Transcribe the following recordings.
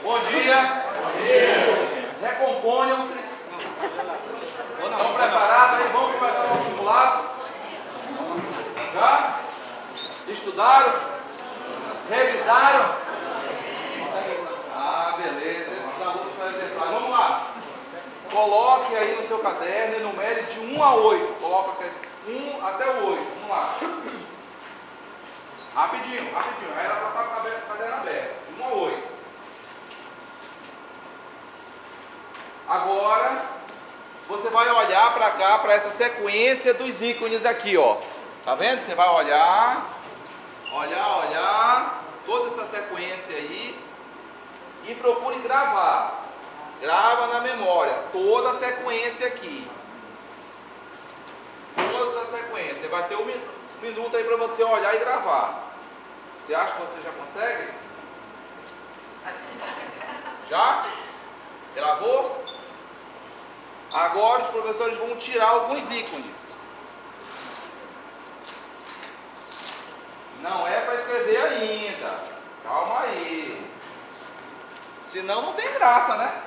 Bom dia. Recomponham-se. Estão preparados aí? Vamos começar o simulado? Já? Estudaram? Revisaram? Ah, beleza. Esses alunos são exemplares. Vamos lá. Coloque aí no seu caderno e numere de 1 a 8. Coloca aqui 1 até o 8. Vamos lá. Rapidinho. Aí ela está com o caderno aberto. De 1 a 8. Agora, você vai olhar para cá, para essa sequência dos ícones aqui, ó. Tá vendo? Você vai olhar, toda essa sequência aí e procure gravar. Grava na memória toda a sequência aqui. Toda essa sequência. Vai ter um minuto aí para você olhar e gravar. Você acha que você já consegue? Já? Gravou? Agora os professores vão tirar alguns ícones. Não é para escrever ainda. Calma aí. Senão não tem graça, né?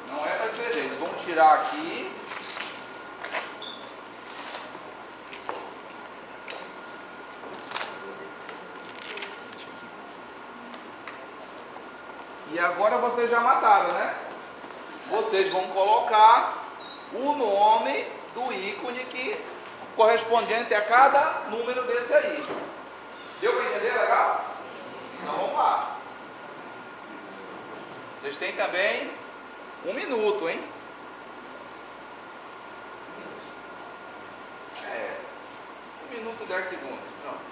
Não é para escrever. Eles vão tirar aqui. E agora vocês já mataram, né? Vocês vão colocar o nome do ícone que correspondente a cada número desse aí. Deu para entender, legal? Então vamos lá. Vocês têm também 1 minuto, hein? 1 minuto e 10 segundos. Pronto.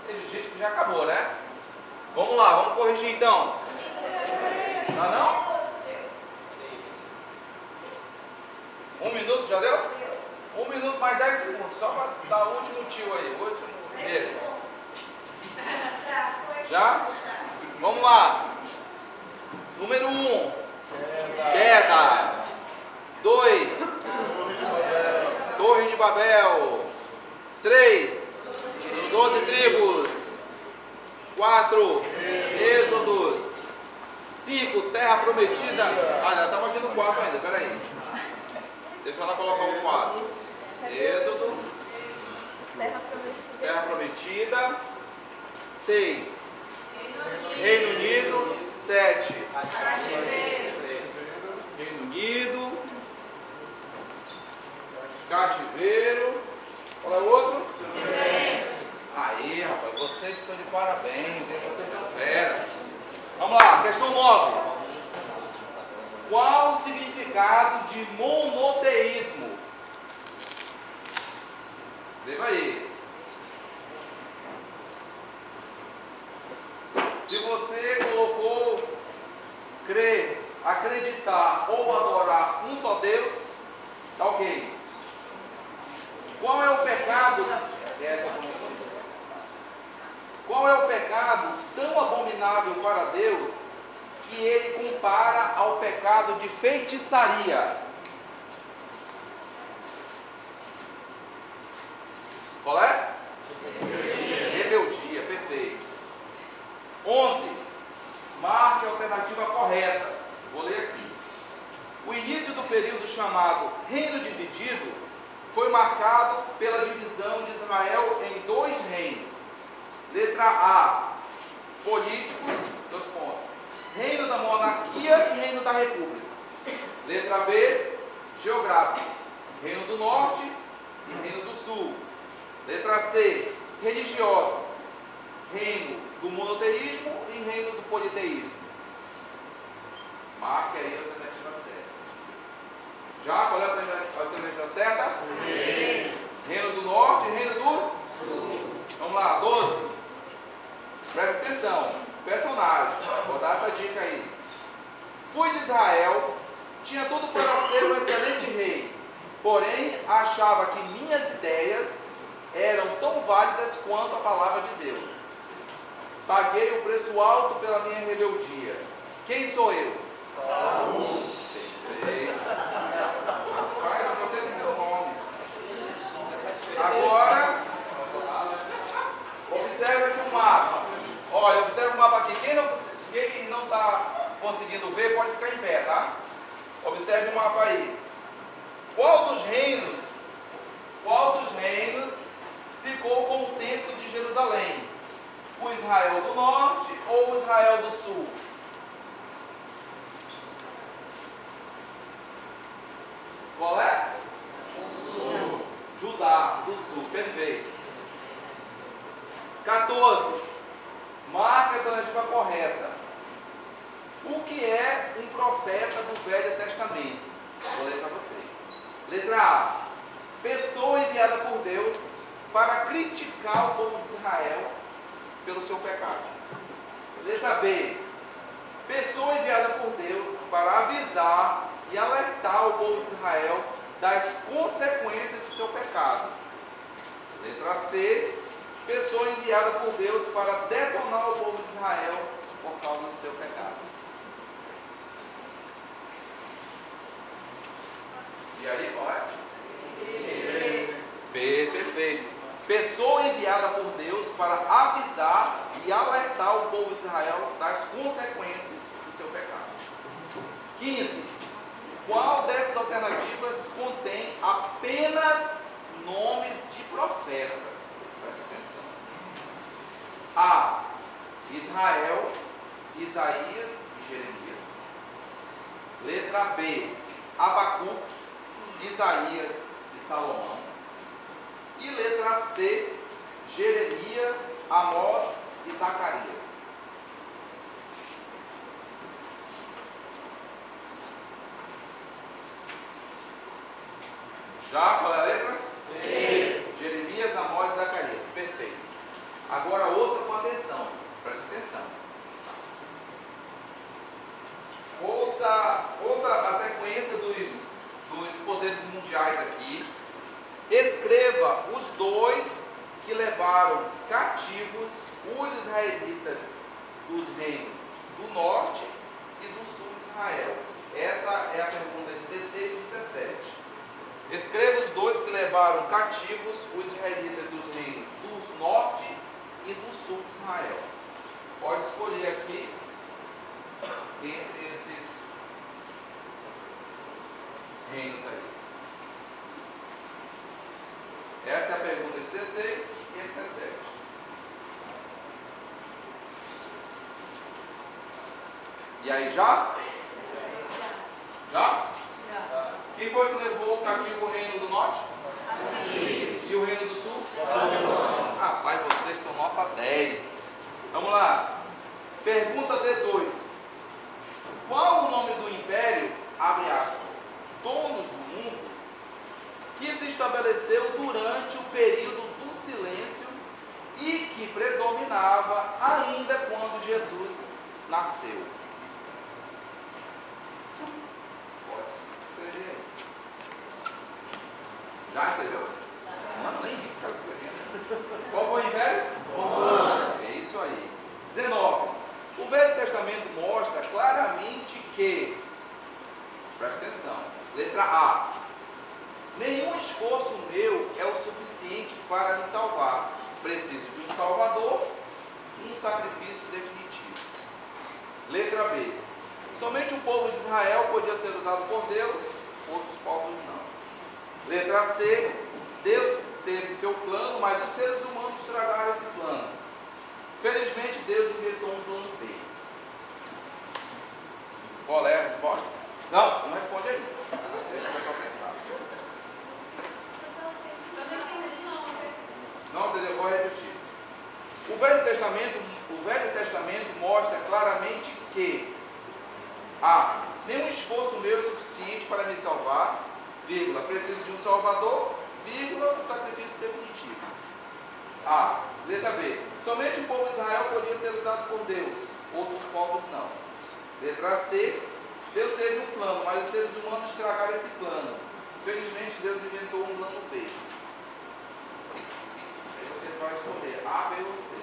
Teve gente que já acabou, né? Vamos lá, vamos corrigir então. Não? 1 minuto, já deu? 1 minuto mais 10 segundos, só para dar o último tio aí, o último dele. Já? Vamos lá. Número 1. Queda. 2. Torre de Babel. 3. 12 tribos. 4. Êxodos. 5. Terra prometida. Ah, já estamos aqui no 4 ainda, peraí. Deixa ela colocar o 4. Êxodo. Terra prometida. 6. Reino Unido. 7. Reino Unido. Cativeiro. Qual é o outro? Aí, rapaz, vocês estão de parabéns, vocês são fera. Vamos lá, questão 9. Qual o significado de monoteísmo? Escreva aí. Se você colocou crer, acreditar ou adorar um só Deus, tá ok. Qual é o pecado? Qual é o pecado tão abominável para Deus que ele compara ao pecado de feitiçaria? Qual é? Rebeldia, perfeito. 11. Marque a alternativa correta. Vou ler aqui. O início do período chamado Reino Dividido foi marcado pela divisão de Israel em 2 reinos. Letra A, políticos, 2 pontos. Reino da monarquia e reino da república. Letra B, geográficos. Reino do norte e reino do sul. Letra C, religiosos. Reino do monoteísmo e reino do politeísmo. Já? Qual é a alternativa certa? Reino do Norte e Reino do Sul. Vamos lá, 12. Presta atenção. Personagem. Vou dar essa dica aí. Fui de Israel, tinha tudo para ser um excelente rei, porém achava que minhas ideias eram tão válidas quanto a palavra de Deus. Paguei o preço alto pela minha rebeldia. Quem sou eu? Saul. Perfeito. Pai, você tem seu nome. Agora, observe aqui o mapa. Olha, observe o mapa aqui. Quem não está conseguindo ver, pode ficar em pé, tá? Observe o mapa aí. Qual dos reinos ficou com o templo de Jerusalém? O Israel do Norte ou o Israel do Sul? Qual é? O Sul. Judá, do Sul. Perfeito. 14. Marca a alternativa correta. O que é um profeta do Velho Testamento? Vou ler para vocês. Letra A. Pessoa enviada por Deus para criticar o povo de Israel pelo seu pecado. Letra B. Pessoa enviada por Deus para avisar e alertar o povo de Israel das consequências do seu pecado. Letra C. Pessoa enviada por Deus para detonar o povo de Israel por causa do seu pecado. E aí, qual é? B, perfeito. Pessoa enviada por Deus para avisar e alertar o povo de Israel das consequências do seu pecado. 15. Qual dessas alternativas contém apenas nomes de profetas? Presta atenção. A. Israel, Isaías e Jeremias. Letra B. Abacuque, Isaías e Salomão. E letra C. Jeremias, Amós e Zacarias. Já? Qual é a letra? C. Jeremias, Amós e Zacarias. Perfeito. Agora ouça com atenção. Preste atenção. Ouça a sequência dos poderes mundiais aqui. Escreva os dois que levaram cativos os israelitas dos reinos do norte e do sul de Israel. Essa é a pergunta 16 e 17. Escreva os dois que levaram cativos os israelitas dos reinos do norte e do sul de Israel. Pode escolher aqui entre esses reinos aí. Essa é a pergunta 16 e a 17. E aí, já? Já? Quem foi que levou o cativo o reino do norte? Sim. E o reino do sul? Rapaz, vocês estão nota 10. Vamos lá. Pergunta 18. Qual o nome do império, abre aspas, donos do mundo, que se estabeleceu durante o período do silêncio e que predominava ainda quando Jesus nasceu? Pode escrever aí. Já escreveu? Não, nem isso está escrevendo. Qual foi o império? Romano. É isso aí. 19. O Velho Testamento mostra claramente que, presta atenção, letra A, nenhum esforço meu é o suficiente para me salvar. Preciso de um Salvador, um sacrifício definitivo. Letra B, somente o povo de Israel podia ser usado por Deus, outros povos não. Letra C, Deus teve seu plano, mas os seres humanos estragaram esse plano. Felizmente, Deus inventou um plano B. Qual é a resposta? Não responde aí. Deixa o pessoal pensar. Não entendeu? Vou repetir. O Velho Testamento mostra claramente que A. Nenhum esforço meu é suficiente para me salvar. vírgula, preciso de um Salvador, vírgula, um sacrifício definitivo. A. Letra B. Somente o povo de Israel podia ser usado por Deus, outros povos não. Letra C. Deus teve um plano, mas os seres humanos estragaram esse plano. Felizmente, Deus inventou um plano B. Aí você vai escolher A, B ou C.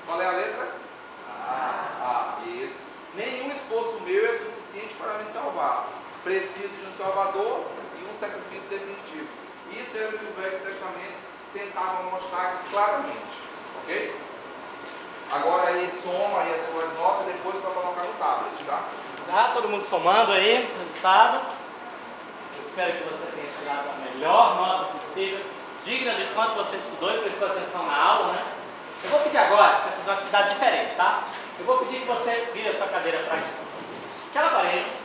Qual é a letra? A. Isso. Nenhum esforço meu é suficiente para me salvar. Preciso de um Salvador e um sacrifício definitivo. Isso é o que o Velho Testamento tentava mostrar claramente. Ok? Agora aí soma aí as suas notas depois para colocar no tablet, tá? Tá, todo mundo somando aí o resultado. Eu espero que você tenha tirado a melhor nota possível, digna de quanto você estudou e prestou atenção na aula, né? Eu vou pedir agora para fazer uma atividade diferente, tá? Eu vou pedir que você vire a sua cadeira para aquela parede.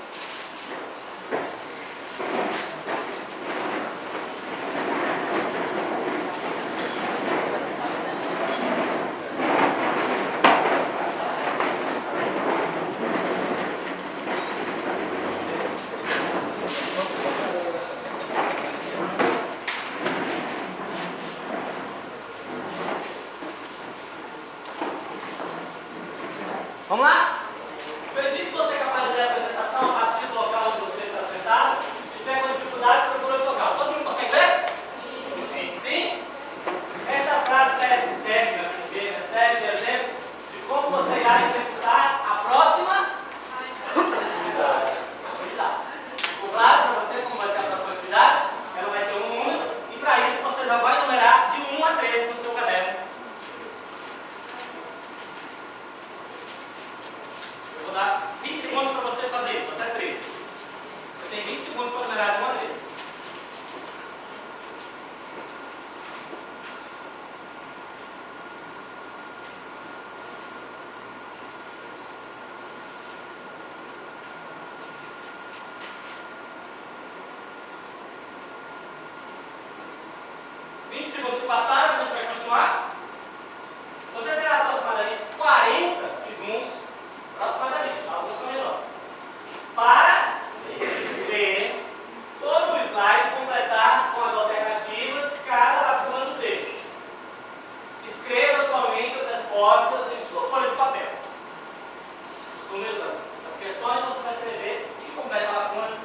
Vamos lá? Verifique se você é capaz de ler a apresentação a partir do local onde você está sentado. Se tiver com dificuldade, procura outro local. Todo mundo consegue ler? Sim? Esta frase serve de exemplo de como você irá executar a próxima atividade. Ficou claro para você como vai ser a próxima atividade? Ela vai ter um número e para isso você já vai numerar de 1 a 13 no seu caderno. Vou dar 20 segundos para você fazer isso, até 13. Você tem 20 segundos para numerar de uma vez. Se passaram, a gente vai continuar. Você terá aproximadamente 40 segundos, aproximadamente, alguns são menores, para ler todo o slide e completar com as alternativas cada lacuna do texto. Escreva somente as respostas em sua folha de papel. Os números, as questões você vai escrever e completa a lacuna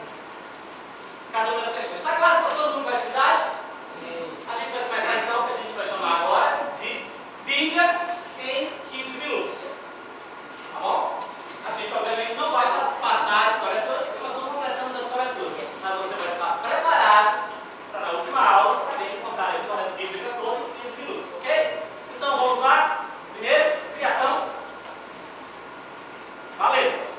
cada uma das questões. Está claro para todo mundo com a atividade? A gente vai começar então o que a gente vai chamar agora de Bíblia em 15 minutos. Tá bom? A gente obviamente não vai passar a história toda, porque nós não completamos a história toda. Mas você vai estar preparado para na última aula saber contar a história bíblica toda em 15 minutos, ok? Então vamos lá. Primeiro, criação. Valeu!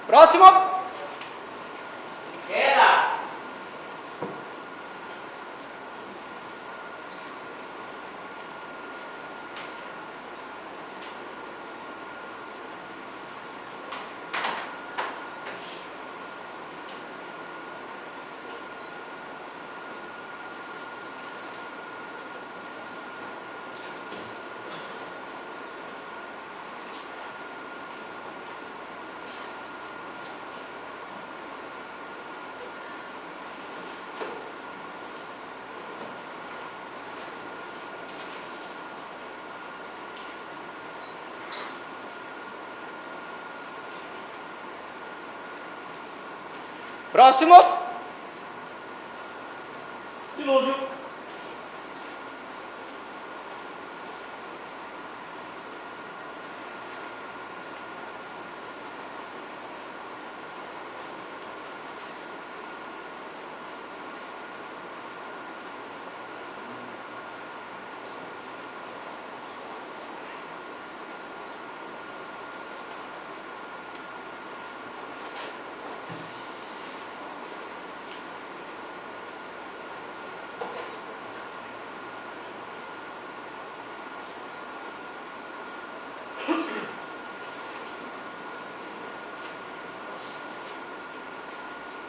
Próximo. Queda. Próximo. Dilúvio.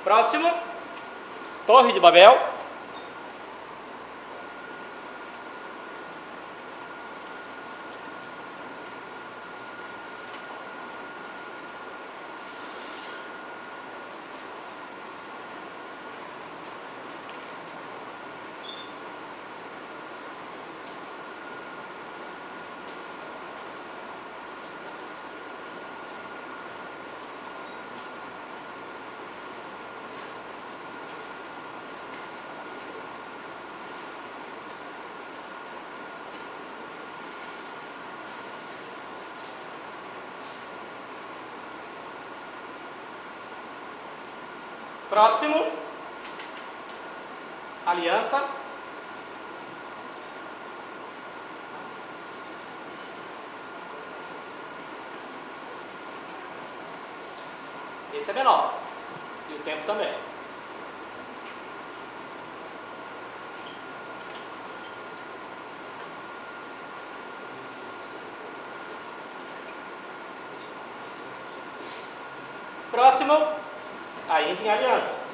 Próximo. Torre de Babel. Próximo. Aliança. Esse é menor. E o tempo também. Próximo. Aí entra em aliança.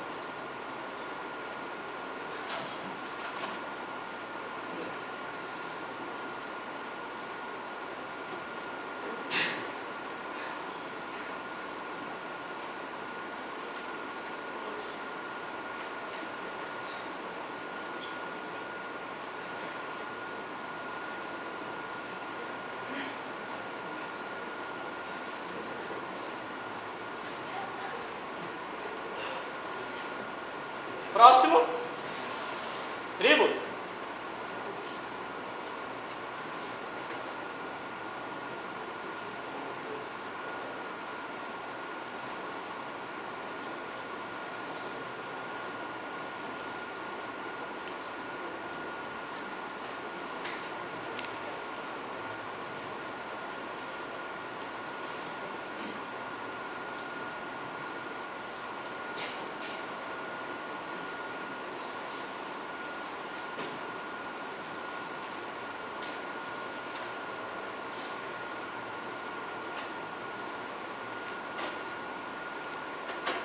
Próximo. Tribos.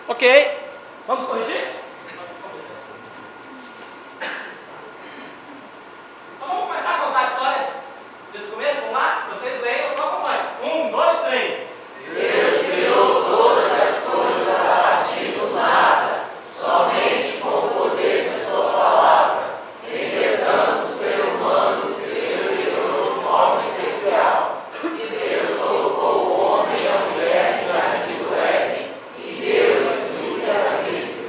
Ok, vamos corrigir? Então vamos começar a contar a história desde o começo, vamos lá? Vocês leem, eu só acompanho. 1, 2, 3. Deus criou todas as coisas a partir do nada, somente com o poder de sua palavra. Entretanto, o ser humano Deus criou de forma especial. E Deus colocou o homem e a mulher no jardim do Éden e deu-lhes livre-arbítrio.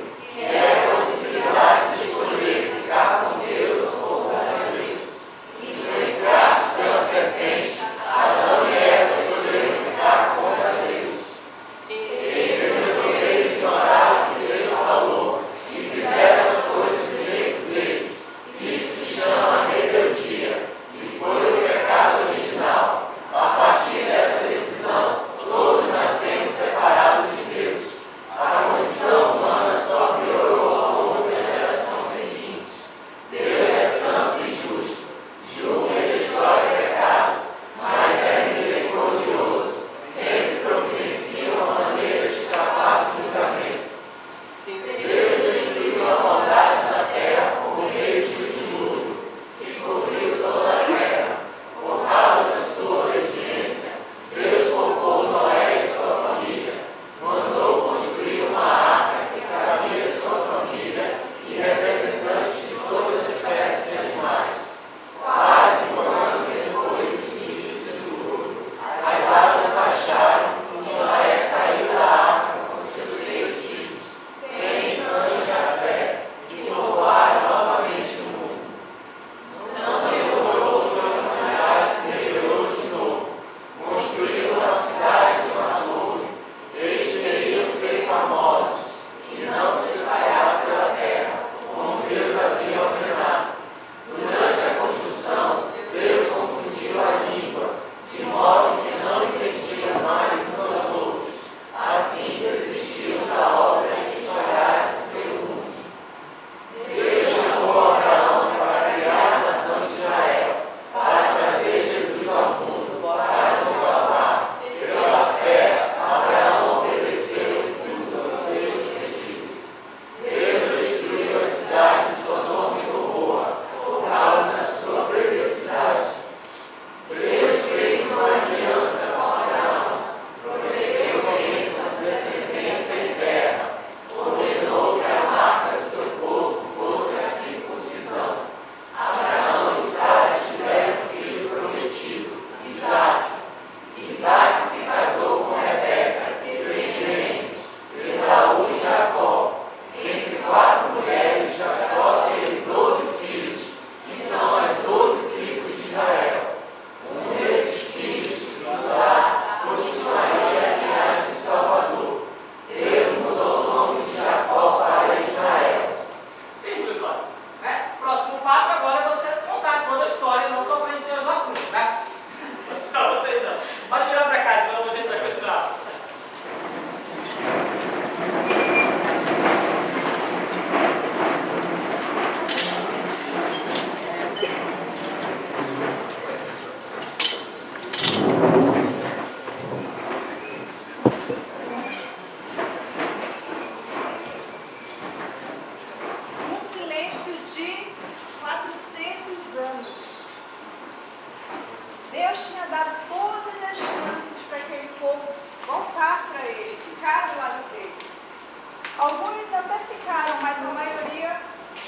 Alguns até ficaram, mas a maioria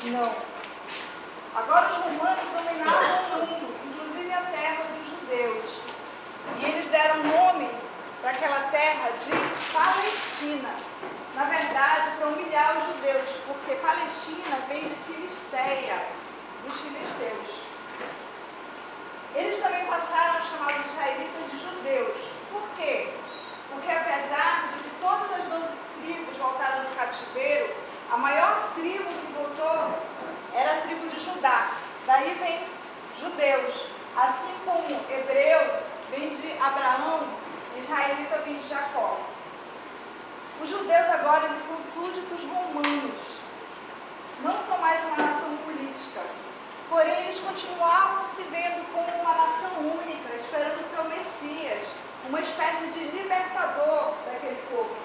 não. Agora os romanos dominavam o mundo, inclusive a terra dos judeus. E eles deram nome para aquela terra de Palestina. Na verdade, para humilhar os judeus, porque Palestina vem de Filisteia, dos filisteus. Eles também passaram a chamar os israelitas de judeus. Por quê? Porque apesar de que todas as 12 tribos voltaram do cativeiro, a maior tribo que voltou era a tribo de Judá. Daí vem judeus. Assim como hebreu vem de Abraão, israelita vem de Jacó. Os judeus agora eles são súditos romanos. Não são mais uma nação política. Porém, eles continuavam se vendo como uma nação única, esperando o seu Messias, uma espécie de libertador daquele povo.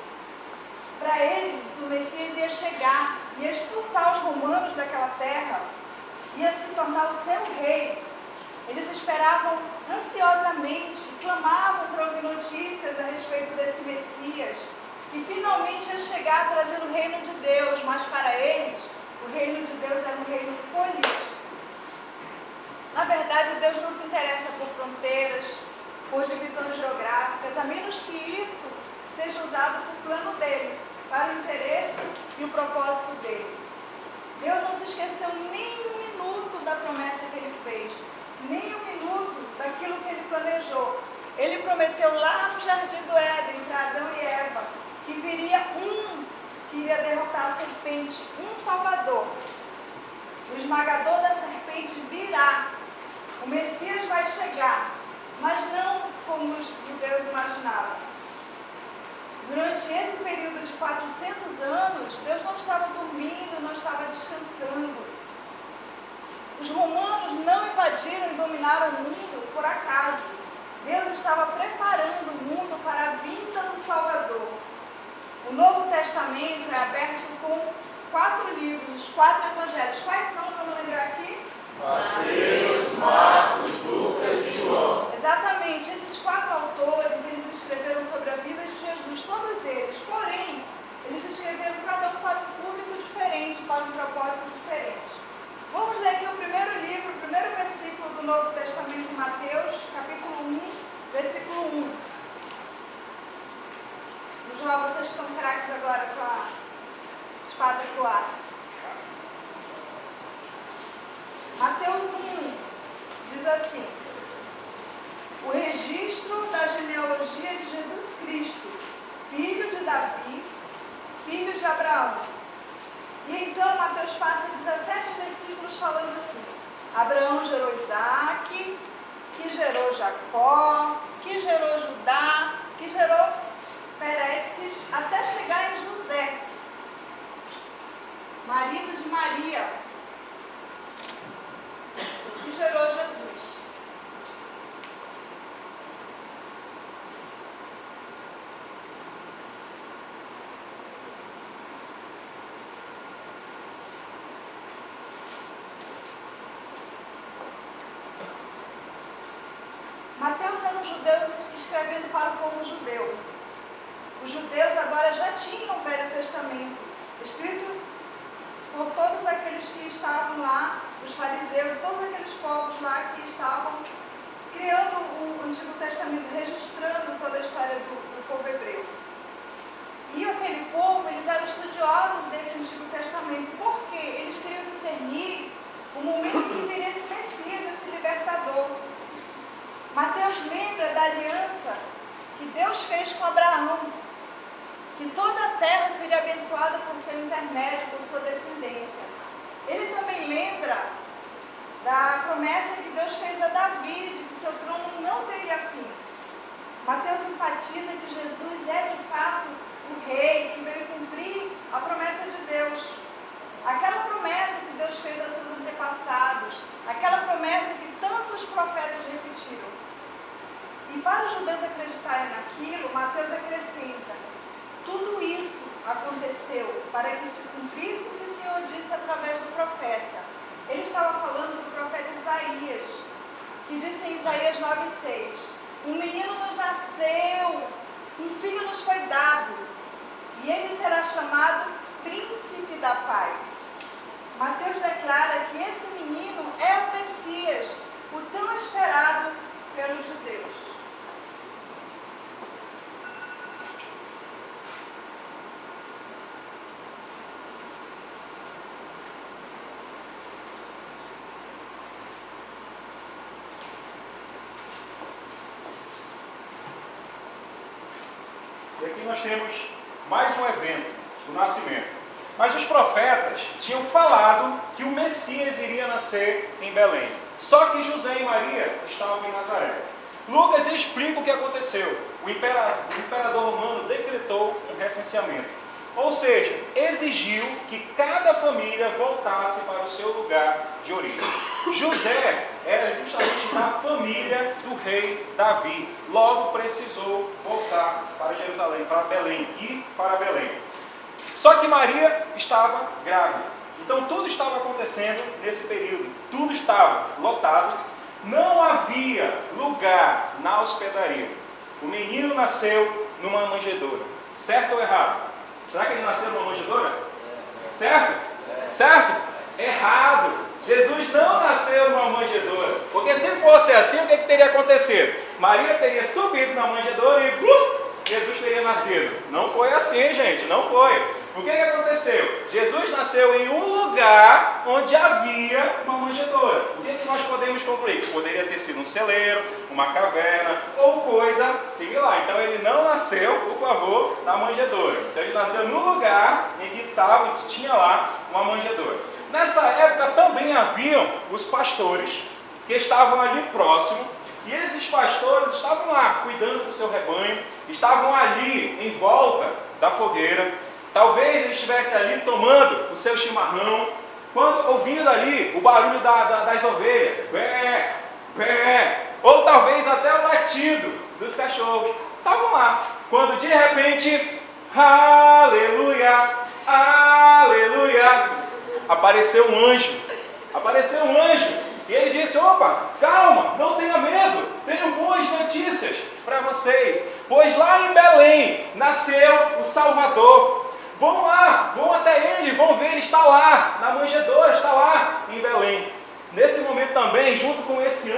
Para eles, o Messias ia chegar, ia expulsar os romanos daquela terra, ia se tornar o seu rei. Eles esperavam ansiosamente, clamavam para ouvir notícias a respeito desse Messias, que finalmente ia chegar trazendo o reino de Deus, mas para eles, o reino de Deus era um reino político. Na verdade, Deus não se interessa por fronteiras, por divisões geográficas, a menos que isso seja usado para o plano dele, para o interesse e o propósito dele. Deus não se esqueceu nem um minuto da promessa que ele fez, nem um minuto daquilo que ele planejou. Ele prometeu lá no Jardim do Éden, para Adão e Eva, que viria um que iria derrotar a serpente, um Salvador. O esmagador da serpente virá. O Messias vai chegar, mas não como os judeus imaginavam. Durante esse período de 400 anos, Deus não estava dormindo, não estava descansando. Os romanos não invadiram e dominaram o mundo por acaso. Deus estava preparando o mundo para a vinda do Salvador. O Novo Testamento é aberto com 4 livros, 4 evangelhos. Quais são, vamos lembrar aqui? Mateus, Marcos, Lucas e João. Exatamente, esses 4 autores, eles escreveram sobre a vida de Jesus, todos eles. Porém, eles escreveram cada um para um público diferente, para um propósito diferente. Vamos ler aqui o primeiro livro, o primeiro versículo do Novo Testamento de Mateus, capítulo 1, versículo 1. Vamos lá, vocês que estão craques agora com a espada pro ar. Mateus 1 diz assim: o registro da genealogia de Jesus Cristo, filho de Davi, filho de Abraão. E então Mateus passa 17 versículos falando assim: Abraão gerou Isaac, que gerou Jacó, que gerou Judá, que gerou Pérez, até chegar em José, marido de Maria, que gerou Jesus. Mateus era um judeu escrevendo para o povo judeu. Os judeus agora já tinham o Velho Testamento, escrito por todos aqueles que estavam lá, os fariseus, todos aqueles povos lá que estavam criando o Antigo Testamento, registrando toda a história do povo hebreu. E aquele povo, eles eram estudiosos desse Antigo Testamento, porque eles queriam discernir o momento em que viria esse Messias, esse libertador. Mateus lembra da aliança que Deus fez com Abraão, que toda a terra seria abençoada por seu intermédio, por sua descendência. Ele também lembra da promessa que Deus fez a Davi, de que seu trono não teria fim. Mateus enfatiza que Jesus é de fato o rei que veio cumprir a promessa de Deus. Aquela promessa que Deus fez aos seus antepassados, aquela promessa que tantos profetas repetiram. E para os judeus acreditarem naquilo, Mateus acrescenta: tudo isso aconteceu para que se cumprisse o que o Senhor disse através do profeta. Ele estava falando do profeta Isaías, que disse em Isaías 9,6: um menino nos nasceu, um filho nos foi dado, e ele será chamado príncipe da paz. Mateus declara que esse menino é o Messias, o tão esperado pelos judeus. E aqui nós temos mais um evento do nascimento. Mas os profetas tinham falado que o Messias iria nascer em Belém. Só que José e Maria estavam em Nazaré. Lucas explica o que aconteceu. O imperador romano decretou um recenseamento. Ou seja, exigiu que cada família voltasse para o seu lugar de origem. José era justamente da família do rei Davi. Logo precisou voltar para Jerusalém, para Belém, ir para Belém. Só que Maria estava grávida. Então tudo estava acontecendo nesse período. Tudo estava lotado. Não havia lugar na hospedaria. O menino nasceu numa manjedoura. Certo ou errado? Será que ele nasceu numa manjedoura? Certo? Certo? Errado. Jesus não nasceu numa manjedoura. Porque se fosse assim, o que teria acontecido? Maria teria subido na manjedoura e Jesus teria nascido. Não foi assim, gente. Não foi. O que aconteceu? Jesus nasceu em um lugar onde havia uma manjedoura. O que nós podemos concluir? Que poderia ter sido um celeiro, uma caverna ou coisa similar. Então ele não nasceu, por favor, na manjedoura. Então ele nasceu no lugar em que tinha lá uma manjedoura. Nessa época também haviam os pastores que estavam ali próximo. E esses pastores estavam lá cuidando do seu rebanho, estavam ali em volta da fogueira. Talvez ele estivesse ali tomando o seu chimarrão, quando ouvindo ali o barulho das ovelhas, bé, bé, ou talvez até o latido dos cachorros. Estavam lá, quando de repente, aleluia, aleluia, apareceu um anjo. E ele disse: opa, calma, não tenha medo, tenho boas notícias para vocês, pois lá em Belém nasceu o Salvador. Vão lá, vão até ele, vão ver, ele está lá, na manjedoura, está lá em Belém. Nesse momento também, junto com esses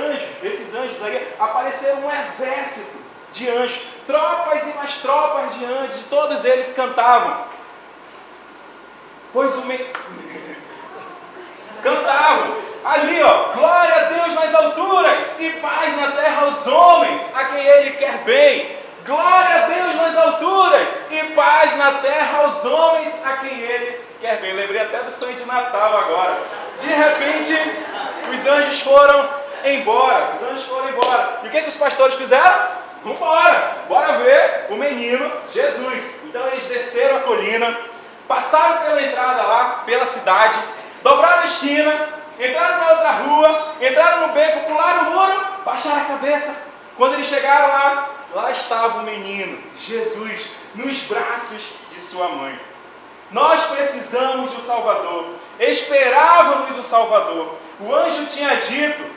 anjos aí, apareceu um exército de anjos, tropas e mais tropas de anjos, e todos eles cantavam. Cantavam, ali ó, glória a Deus nas alturas, e paz na terra aos homens, a quem ele quer bem. Glória a Deus nas alturas e paz na terra aos homens a quem ele quer bem. Lembrei até do sonho de Natal agora. De repente, os anjos foram embora. E o que os pastores fizeram? Vambora, bora ver o menino Jesus. Então eles desceram a colina, passaram pela entrada lá, pela cidade, dobraram a esquina, entraram na outra rua, entraram no beco, pularam o muro, baixaram a cabeça. Quando eles chegaram lá estava o menino, Jesus, nos braços de sua mãe. Nós precisamos de um Salvador, esperávamos o Salvador. O anjo tinha dito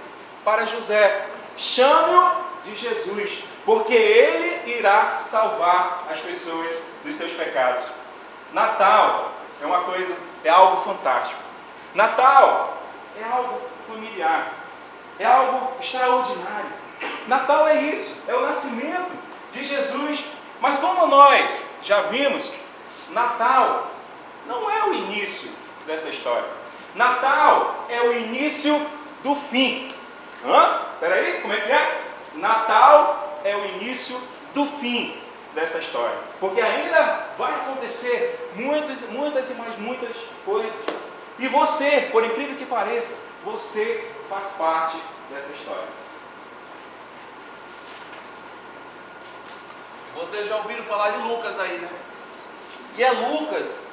para José: chame-o de Jesus, porque ele irá salvar as pessoas dos seus pecados. Natal é algo fantástico. Natal é algo familiar, é algo extraordinário. Natal é isso, é o nascimento de Jesus. Mas como nós já vimos, Natal não é o início dessa história. Natal é o início do fim. Peraí, como é que é? Natal é o início do fim dessa história. Porque ainda vai acontecer muitas e mais muitas coisas. E você, por incrível que pareça, você faz parte dessa história. Vocês já ouviram falar de Lucas aí, né? E é Lucas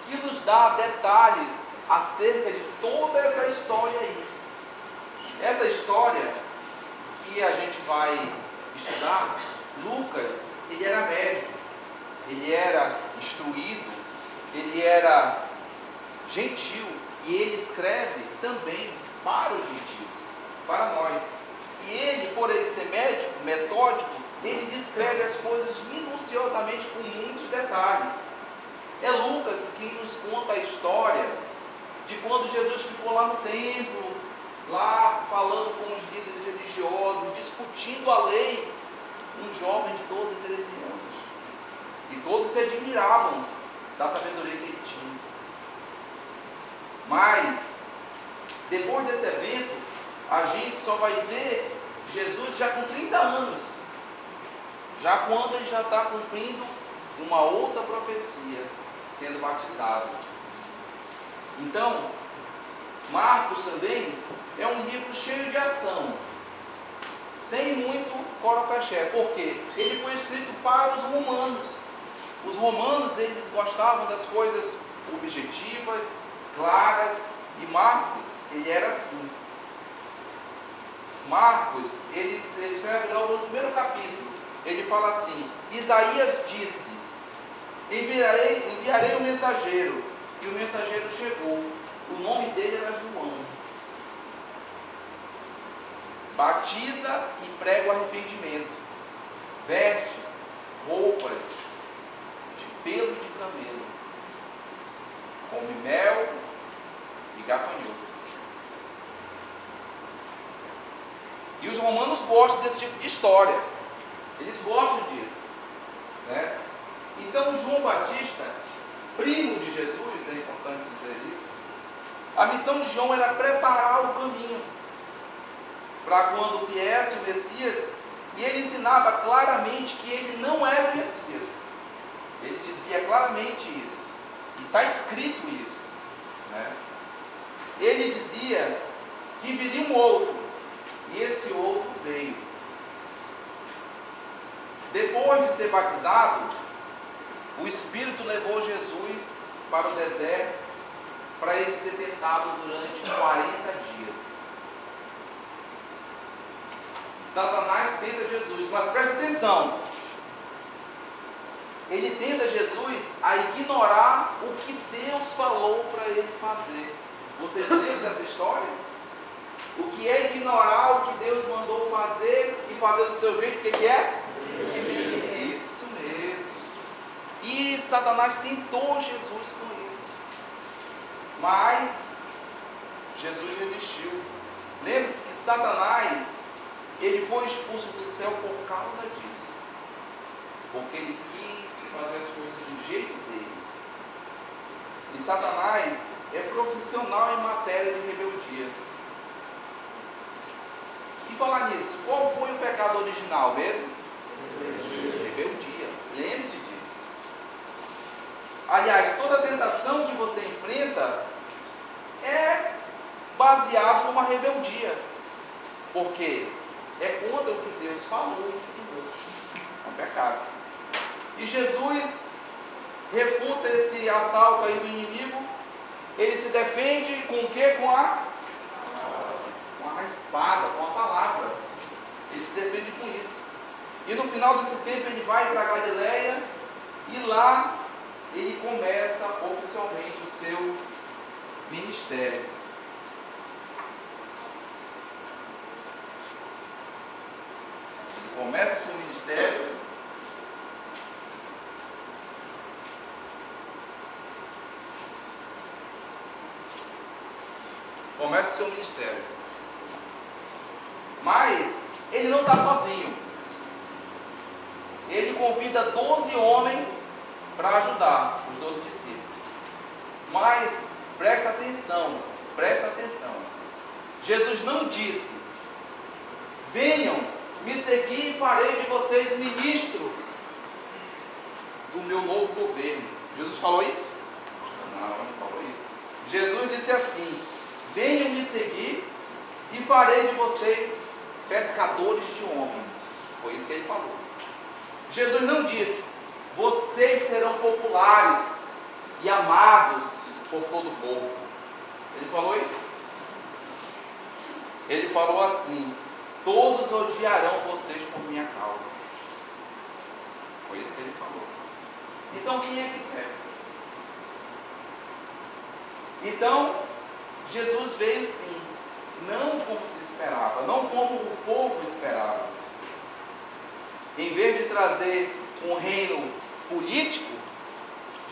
que nos dá detalhes acerca de toda essa história aí. Essa história que a gente vai estudar, Lucas, ele era médico, ele era instruído, ele era gentil, e ele escreve também para os gentios, para nós. E ele, por ele ser médico, metódico, ele descreve as coisas minuciosamente com muitos detalhes. É Lucas que quem nos conta a história de quando Jesus ficou lá no templo, lá falando com os líderes religiosos, discutindo a lei, um jovem de 12, 13 anos. E todos se admiravam da sabedoria que ele tinha. Mas, depois desse evento, a gente só vai ver Jesus já com 30 anos, já quando ele já está cumprindo uma outra profecia, sendo batizado. Então, Marcos também é um livro cheio de ação, sem muito corocaché, porque ele foi escrito para os romanos. Os romanos, eles gostavam das coisas objetivas, claras, e Marcos, ele era assim. Marcos, ele escreve logo no primeiro capítulo, ele fala assim: Isaías disse, enviarei o mensageiro, e o mensageiro chegou, o nome dele era João. Batiza e prega o arrependimento, veste roupas de pelo de camelo, come mel e gafanhoto. E os romanos gostam desse tipo de história, eles gostam disso, né? Então João Batista, primo de Jesus, é importante dizer isso, a missão de João era preparar o caminho para quando viesse o Messias, e ele ensinava claramente que ele não era o Messias. Ele dizia claramente isso, e está escrito isso, né? Ele dizia que viria um outro, e esse outro veio. Depois de ser batizado, o Espírito levou Jesus para o deserto, para ele ser tentado durante 40 dias. Satanás tenta Jesus, mas presta atenção, ele tenta Jesus a ignorar o que Deus falou para ele fazer. Vocês lembram dessa história? O que é ignorar o que Deus mandou fazer e fazer do seu jeito? O que é? Isso mesmo. E Satanás tentou Jesus com isso, mas Jesus resistiu. Lembre-se que Satanás, ele foi expulso do céu por causa disso, porque ele quis fazer as coisas do jeito dele. E Satanás é profissional em matéria de rebeldia. E falar nisso, qual foi o pecado original mesmo? Rebeldia. Lembre-se disso. Aliás, toda tentação que você enfrenta é baseado numa rebeldia, porque é contra o que Deus falou e ensinou. É um pecado. E Jesus refuta esse assalto aí do inimigo. Ele se defende com o quê? Com a espada, com a palavra. Ele se defende com isso. E no final desse tempo ele vai para a Galileia, e lá ele começa oficialmente o seu ministério. Ele começa o seu ministério mas ele não está sozinho. Ele convida 12 homens para ajudar os 12 discípulos. Mas presta atenção. Jesus não disse: venham, me seguir e farei de vocês ministro do meu novo governo. Jesus falou isso? Não, não falou isso. Jesus disse assim: venham me seguir e farei de vocês pescadores de homens. Foi isso que ele falou. Jesus não disse: vocês serão populares e amados por todo o povo. Ele falou isso? Ele falou assim: todos odiarão vocês por minha causa. Foi isso que ele falou. Então quem é que quer? Então Jesus veio sim, não como se esperava, não como o povo esperava. Em vez de trazer um reino político,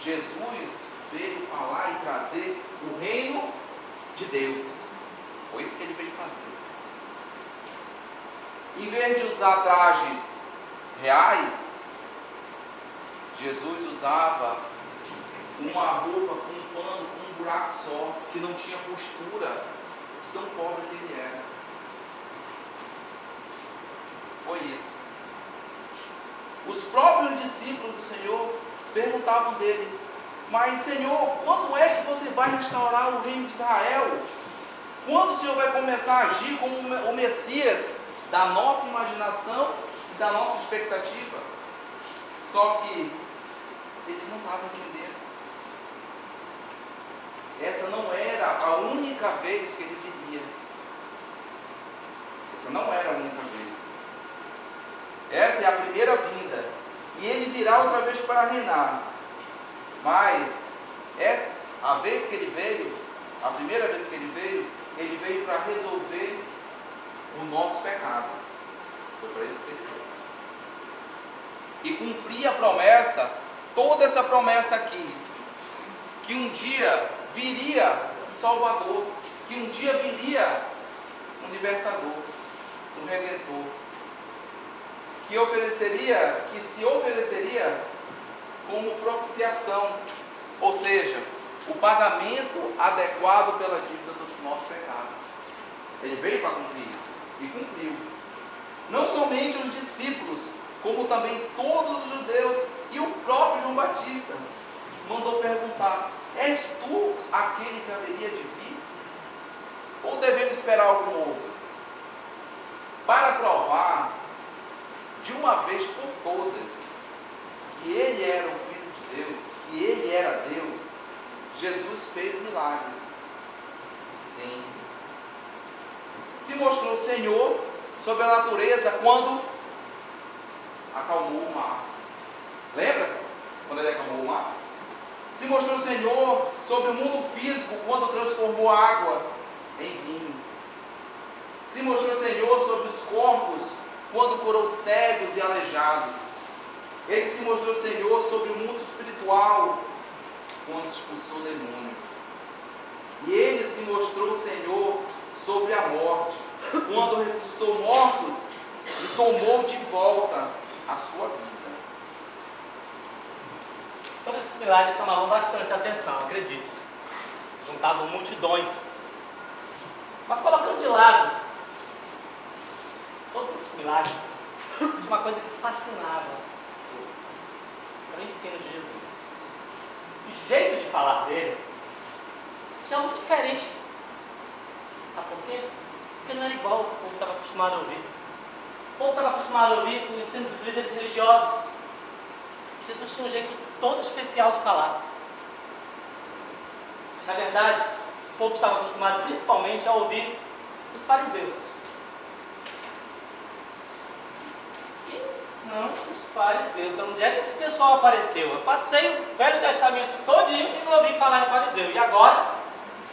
Jesus veio falar e trazer o reino de Deus. Foi isso que ele veio fazer. Em vez de usar trajes reais, Jesus usava uma roupa com um pano, com um buraco só, que não tinha costura, tão pobre que ele era. Foi isso. Os próprios discípulos do Senhor perguntavam dele: mas Senhor, quando é que você vai restaurar o reino de Israel? Quando o Senhor vai começar a agir como o Messias da nossa imaginação e da nossa expectativa? Só que eles não estavam entendendo. Essa não era a única vez que ele viria. Essa não era a única vez. Essa é a primeira vinda. E ele virá outra vez para reinar. Mas a vez que ele veio, a primeira vez que ele veio para resolver o nosso pecado. Foi para isso que ele veio. E cumprir a promessa, toda essa promessa aqui, que um dia viria um Salvador, que um dia viria um libertador, um redentor, que se ofereceria como propiciação, ou seja, o pagamento adequado pela dívida do nosso pecado. Ele veio para cumprir isso, e cumpriu. Não somente os discípulos, como também todos os judeus e o próprio João Batista mandou perguntar: és tu aquele que haveria de vir? Ou devemos esperar algum outro? Para provar de uma vez por todas que ele era o Filho de Deus, que ele era Deus, Jesus fez milagres. Sim. Se mostrou Senhor sobre a natureza quando acalmou o mar. Lembra? Quando ele acalmou o mar? Se mostrou Senhor sobre o mundo físico quando transformou a água em vinho. Se mostrou Senhor sobre os corpos quando curou cegos e aleijados. Ele se mostrou Senhor sobre o mundo espiritual quando expulsou demônios. E ele se mostrou Senhor sobre a morte quando ressuscitou mortos e tomou de volta a sua vida. Todos esses milagres chamavam bastante atenção, acredite. Juntavam multidões. Mas colocando de lado todos esses milagres, de uma coisa que fascinava era o ensino de Jesus. O jeito de falar dele tinha algo diferente. Sabe por quê? Porque não era igual o povo estava acostumado a ouvir. O povo estava acostumado a ouvir o ensino dos líderes religiosos. Jesus tinha um jeito todo especial de falar. Na verdade, o povo estava acostumado principalmente a ouvir os fariseus. Quem são os fariseus? Então, onde é que esse pessoal apareceu? Eu passei o Velho Testamento todinho e não ouvi falar em fariseu. E agora,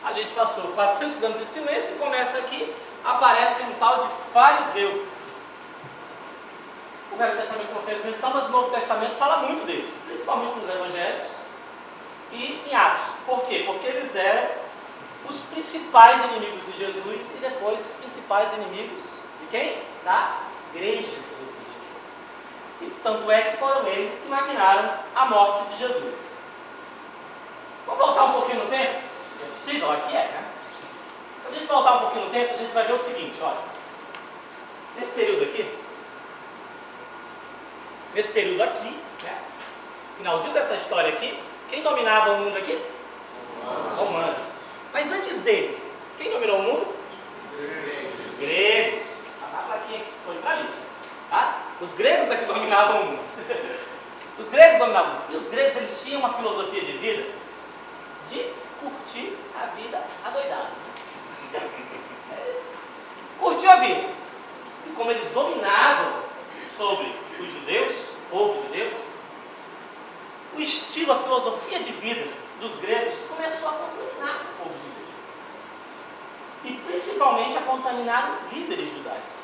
a gente passou 400 anos de silêncio e começa aqui, aparece um tal de fariseu. O Velho Testamento não fez menção, mas o Novo Testamento fala muito deles, principalmente nos Evangelhos e em Atos. Por quê? Porque eles eram os principais inimigos de Jesus e depois os principais inimigos de quem? Da igreja de Jesus. E tanto é que foram eles que maquinaram a morte de Jesus. Vamos voltar um pouquinho no tempo? É possível? Aqui é, né? Se a gente voltar um pouquinho no tempo, a gente vai ver o seguinte, olha. Nesse período aqui, né? Finalzinho dessa história aqui, quem dominava o mundo aqui? Romanos. Mas antes deles, quem dominou o mundo? Os gregos. A plaquinha que foi para ali. Tá? Os gregos é que dominavam o mundo. Os gregos dominavam o mundo. E os gregos, eles tinham uma filosofia de vida de curtir a vida adoidada. Eles curtiam a vida. E como eles dominavam sobre os judeus, o povo de Deus, o estilo, a filosofia de vida dos gregos começou a contaminar o povo de Deus. E principalmente a contaminar os líderes judaicos.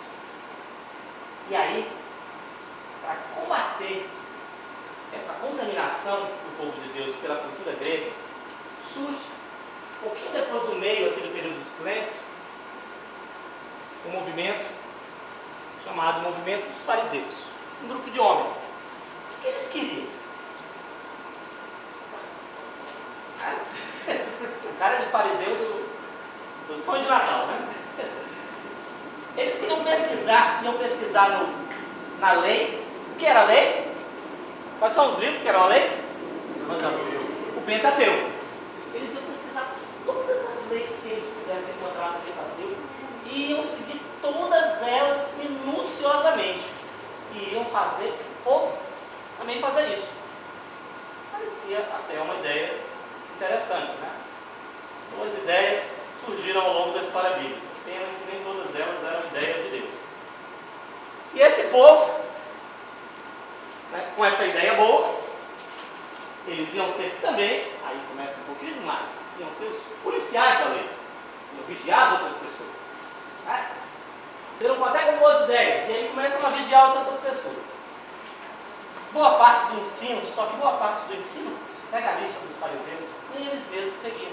E aí, para combater essa contaminação do povo de Deus pela cultura grega, surge, um pouquinho depois do meio aqui do período do silêncio, um movimento chamado Movimento dos Fariseus. Um grupo de homens. O que eles queriam? O cara de fariseu do sonho de Natal, né? Eles iam pesquisar na lei. O que era a lei? Quais são os livros que eram a lei? O Pentateuco. Eles iam pesquisar todas as leis que eles pudessem encontrar no Pentateuco e iam seguir todas elas minuciosamente. E iam fazer o povo também fazer isso. Parecia até uma ideia interessante, né? Duas ideias surgiram ao longo da história bíblica. Pena que nem todas elas eram ideias de Deus. E esse povo, né, com essa ideia boa, eles iam ser também, aí começa um pouquinho mais, iam ser os policiais da lei, iam vigiar as outras pessoas. Né? Serão até com boas ideias, e aí começam a vigiar as outras pessoas. Boa parte do ensino, só que boa parte do ensino, legalista dos fariseus, nem eles mesmos seguiam.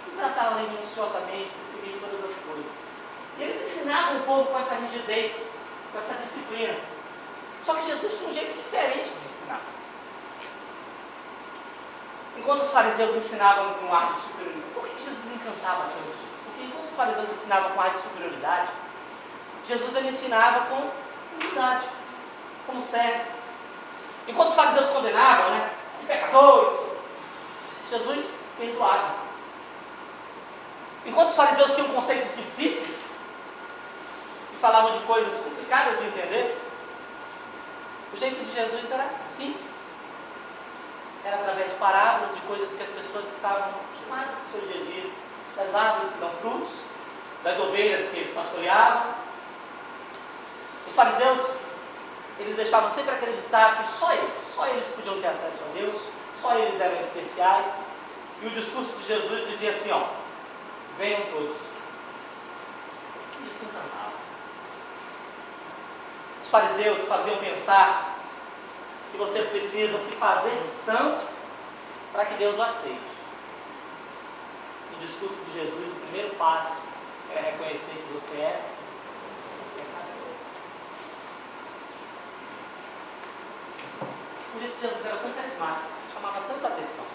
E tratavam a lei minuciosamente, seguiam todas as coisas. E eles ensinavam o povo com essa rigidez, com essa disciplina. Só que Jesus tinha um jeito diferente de ensinar. Enquanto os fariseus ensinavam com ar de superioridade, por que Jesus encantava tanto? Porque enquanto os fariseus ensinavam com ar de superioridade, Jesus ele ensinava com humildade, como servo. Enquanto os fariseus condenavam, né? Pecadores, Jesus perdoava. Enquanto os fariseus tinham conceitos difíceis e falavam de coisas complicadas de entender, o jeito de Jesus era simples. Era através de parábolas, de coisas que as pessoas estavam acostumadas no seu dia a dia, das árvores que dão frutos, das ovelhas que eles pastoreavam. Os fariseus, eles deixavam sempre acreditar que só eles podiam ter acesso a Deus, só eles eram especiais. E o discurso de Jesus dizia assim, ó, venham todos. Isso encantava. Os fariseus faziam pensar que você precisa se fazer santo para que Deus o aceite. O discurso de Jesus, o primeiro passo é reconhecer que você é pecador. Por isso Jesus era tão carismático, chamava tanta atenção.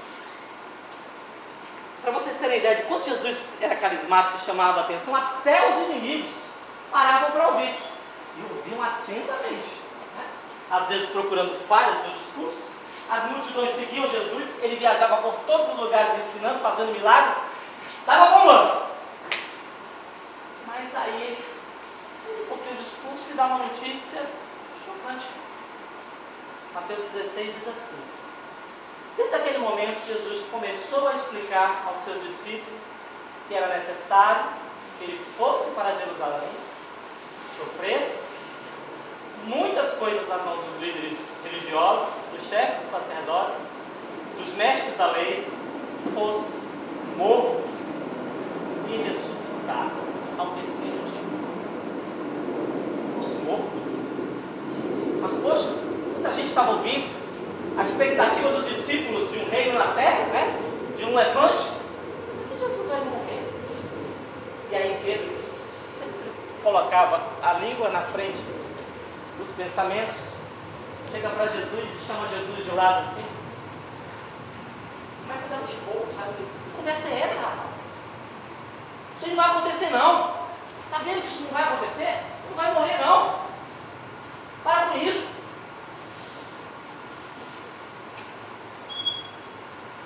Para vocês terem ideia de quanto Jesus era carismático e chamava a atenção, até os inimigos paravam para ouvir. E ouviam atentamente. Né? Às vezes procurando falhas no discurso. As multidões seguiam Jesus, ele viajava por todos os lugares ensinando, fazendo milagres. Estava bombando. Mas aí, um pouquinho o discurso e dá uma notícia chocante. Mateus 16 diz assim: desde aquele momento, Jesus começou a explicar aos seus discípulos que era necessário que ele fosse para Jerusalém, sofresse muitas coisas na mão dos líderes religiosos, dos chefes dos sacerdotes, dos mestres da lei, fosse morto e ressuscitasse ao terceiro dia. Fosse morto. Mas, poxa, muita gente estava ouvindo a expectativa dos discípulos de um reino na terra, né? De um levante, e Jesus vai morrer. E aí Pedro sempre colocava a língua na frente dos pensamentos, chega para Jesus e chama Jesus de lado assim, mas você dá uns poucos, sabe? Que conversa é essa, rapaz? Isso não vai acontecer não. Está vendo que isso não vai acontecer? Não vai morrer não. Para com isso.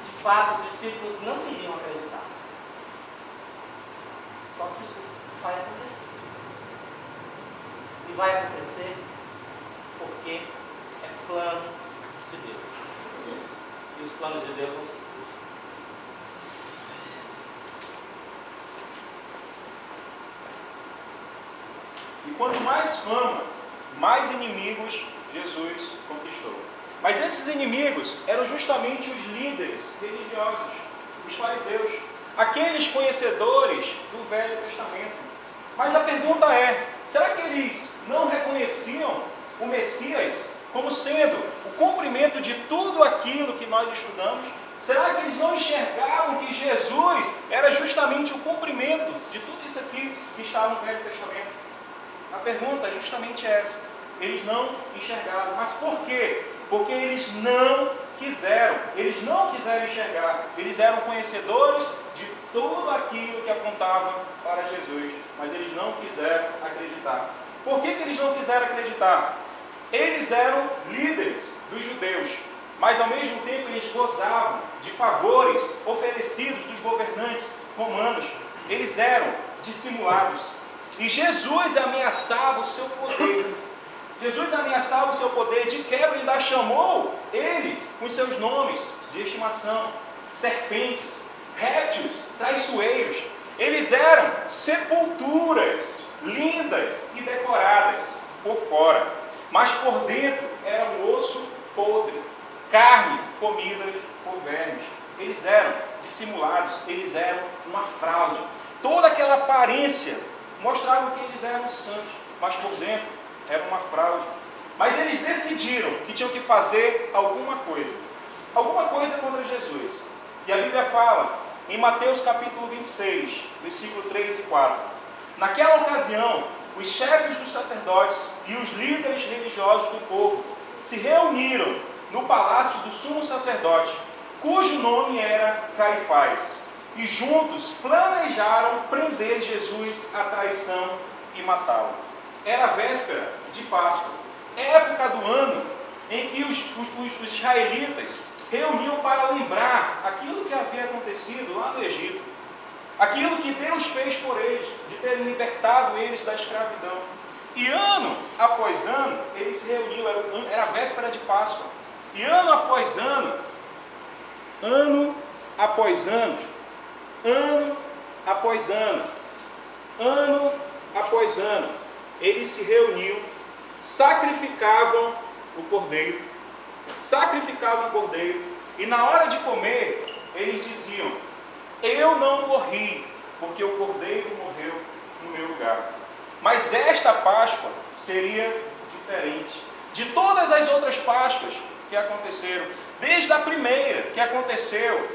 De fato, os discípulos não queriam acreditar. Só que isso vai acontecer. E vai acontecer porque é plano de Deus. E os planos de Deus não se fugem. E quanto mais fama, mais inimigos Jesus conquistou. Mas esses inimigos eram justamente os líderes religiosos, os fariseus, aqueles conhecedores do Velho Testamento. Mas a pergunta é, será que eles não reconheciam o Messias como sendo o cumprimento de tudo aquilo que nós estudamos? Será que eles não enxergavam que Jesus era justamente o cumprimento de tudo isso aqui que está no Velho Testamento? A pergunta é justamente essa. Eles não enxergaram. Mas por quê? Porque eles não quiseram enxergar. Eles eram conhecedores de tudo aquilo que apontava para Jesus, mas eles não quiseram acreditar. Por que eles não quiseram acreditar? Eles eram líderes dos judeus, mas ao mesmo tempo eles gozavam de favores oferecidos dos governantes romanos. Eles eram dissimulados. E Jesus ameaçava o seu poder. Jesus ameaçava o seu poder. De quebra, ainda chamou eles com seus nomes de estimação: serpentes, répteis, traiçoeiros. Eles eram sepulturas lindas e decoradas por fora, mas por dentro era um osso podre, carne comida por vermes. Eles eram dissimulados, eles eram uma fraude. Toda aquela aparência mostrava que eles eram santos, mas por dentro era uma fraude. Mas eles decidiram que tinham que fazer alguma coisa contra Jesus. E a Bíblia fala em Mateus capítulo 26, versículo 3 e 4. Naquela ocasião, os chefes dos sacerdotes e os líderes religiosos do povo se reuniram no palácio do sumo sacerdote, cujo nome era Caifás, e juntos planejaram prender Jesus à traição e matá-lo. Era véspera de Páscoa, época do ano em que os israelitas reuniam para lembrar aquilo que havia acontecido lá no Egito, aquilo que Deus fez por eles, de ter libertado eles da escravidão. E ano após ano, eles se reuniam, era a véspera de Páscoa, e ano após ano, eles se reuniam, sacrificavam o cordeiro, e na hora de comer, eles diziam: eu não morri, porque o cordeiro morreu no meu lugar. Mas esta Páscoa seria diferente de todas as outras Páscoas que aconteceram, desde a primeira que aconteceu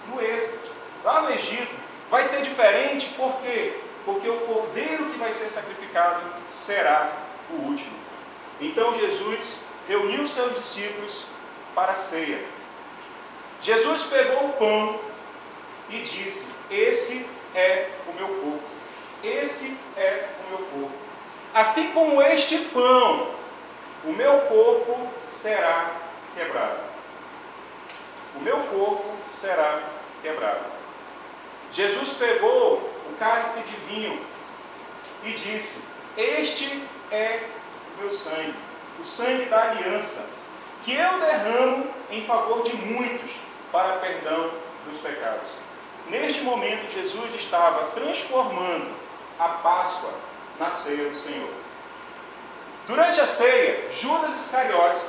no Êxodo, lá no Egito. Vai ser diferente, por quê? Porque o cordeiro que vai ser sacrificado será o último. Então Jesus reuniu seus discípulos para a ceia. Jesus pegou o pão e disse: esse é o meu corpo. Esse é o meu corpo. Assim como este pão, o meu corpo será quebrado. O meu corpo será quebrado. Jesus pegou o cálice de vinho e disse: este é o meu sangue, o sangue da aliança, que eu derramo em favor de muitos para perdão dos pecados. Neste momento, Jesus estava transformando a Páscoa na ceia do Senhor. Durante a ceia, Judas Iscariotes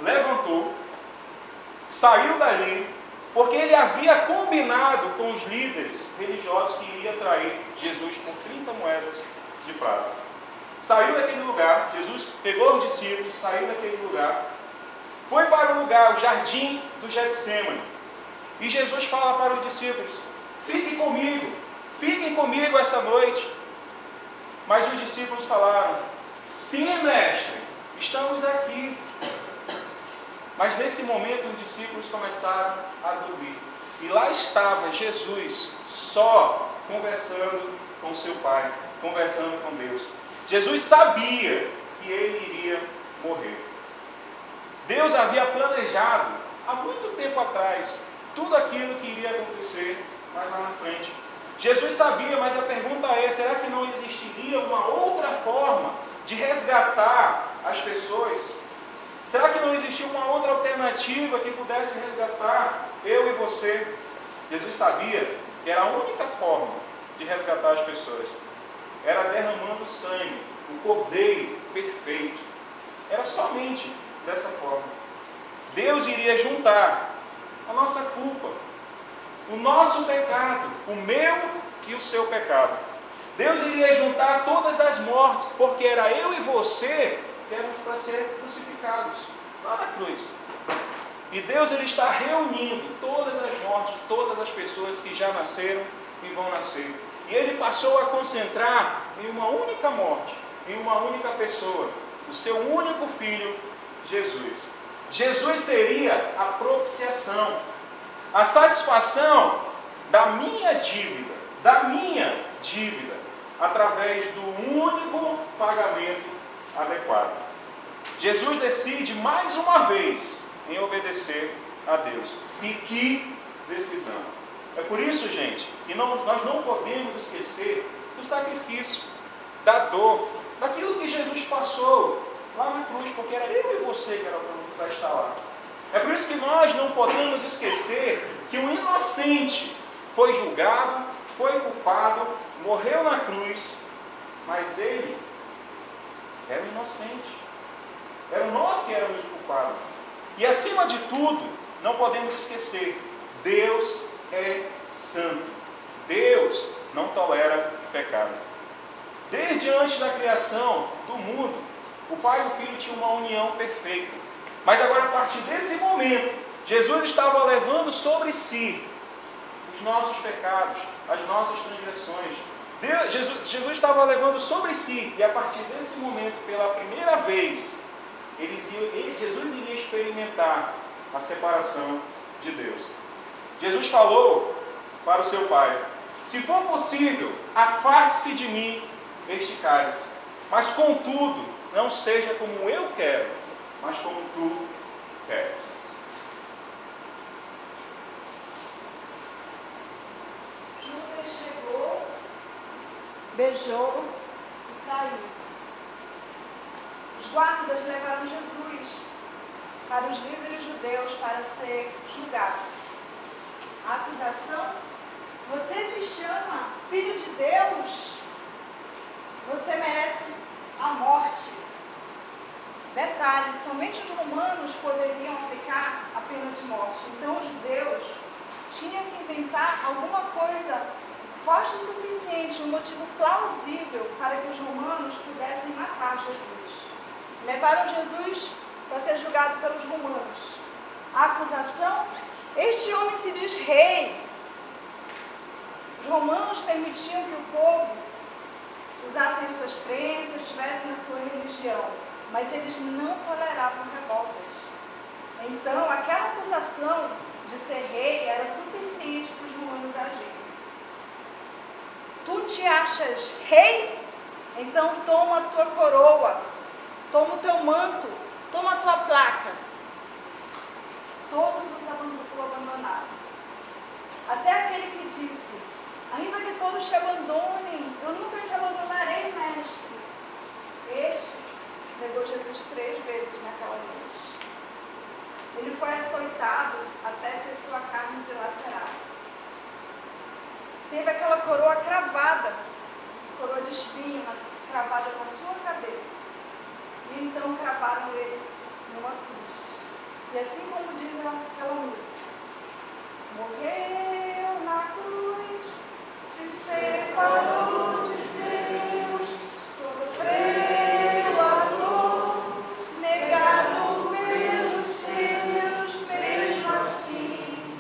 levantou, saiu dali, porque ele havia combinado com os líderes religiosos que iria trair Jesus por 30 moedas de prata. Saiu daquele lugar, Jesus pegou os discípulos, saiu daquele lugar, foi para o lugar, o jardim do Getsemane. E Jesus fala para os discípulos: fiquem comigo essa noite. Mas os discípulos falaram: sim, mestre, estamos aqui. Mas nesse momento os discípulos começaram a dormir. E lá estava Jesus, só conversando com seu Pai, conversando com Deus. Jesus sabia que ele iria morrer. Deus havia planejado há muito tempo atrás tudo aquilo que iria acontecer mais lá na frente. Jesus sabia, mas a pergunta é: será que não existiria uma outra forma de resgatar as pessoas? Será que não existia uma outra alternativa que pudesse resgatar eu e você? Jesus sabia que era a única forma de resgatar as pessoas era derramando sangue, o cordeiro perfeito. Era somente dessa forma. Deus iria juntar a nossa culpa, o nosso pecado, o meu e o seu pecado. Deus iria juntar todas as mortes, porque era eu e você que éramos para ser crucificados lá na cruz. E Deus ele está reunindo todas as mortes, todas as pessoas que já nasceram e vão nascer. E ele passou a concentrar em uma única morte, em uma única pessoa, o seu único filho, Jesus. Jesus seria a propiciação, a satisfação da minha dívida, através do único pagamento adequado. Jesus decide mais uma vez em obedecer a Deus. E que decisão! É por isso, gente, que nós não podemos esquecer do sacrifício, da dor, daquilo que Jesus passou lá na cruz, porque era eu e você que era para estar lá. É por isso que nós não podemos esquecer que um inocente foi julgado, foi culpado, morreu na cruz, mas ele era o inocente. Eram nós que éramos culpados. E acima de tudo, não podemos esquecer, Deus é santo. Deus não tolera pecado. Desde antes da criação do mundo, o Pai e o Filho tinham uma união perfeita. Mas agora, a partir desse momento, Jesus estava levando sobre si os nossos pecados, as nossas transgressões. Jesus estava levando sobre si, e a partir desse momento, pela primeira vez, Jesus iria experimentar a separação de Deus. Jesus falou para o seu Pai: se for possível, afaste-se de mim este cálice, mas contudo, não seja como eu quero, mas como tu queres. Judas chegou, beijou e traiu. Os guardas levaram Jesus para os líderes judeus para ser julgado. A acusação: você se chama filho de Deus, você merece a morte. Detalhe, somente os romanos poderiam aplicar a pena de morte. Então os judeus tinham que inventar alguma coisa forte o suficiente, um motivo plausível para que os romanos pudessem matar Jesus. Levaram Jesus para ser julgado pelos romanos. A acusação: este homem se diz rei. Os romanos permitiam que o povo usassem suas crenças, tivessem a sua religião, mas eles não toleravam revoltas. Então, aquela acusação de ser rei era suficiente para os romanos agirem. Tu te achas rei? Então toma a tua coroa, toma o teu manto, toma a tua placa. Todos o abandonaram. Até aquele que disse: ainda que todos te abandonem, eu nunca te abandonarei, mestre. Este negou Jesus 3 vezes naquela noite. Ele foi açoitado até ter sua carne dilacerada. Teve aquela coroa cravada, coroa de espinho, cravada na sua cabeça. E então cravaram ele numa cruz. E assim como diz aquela música: morreu na cruz, se separou de Deus, sofreu a dor, negado pelos seus, mesmo assim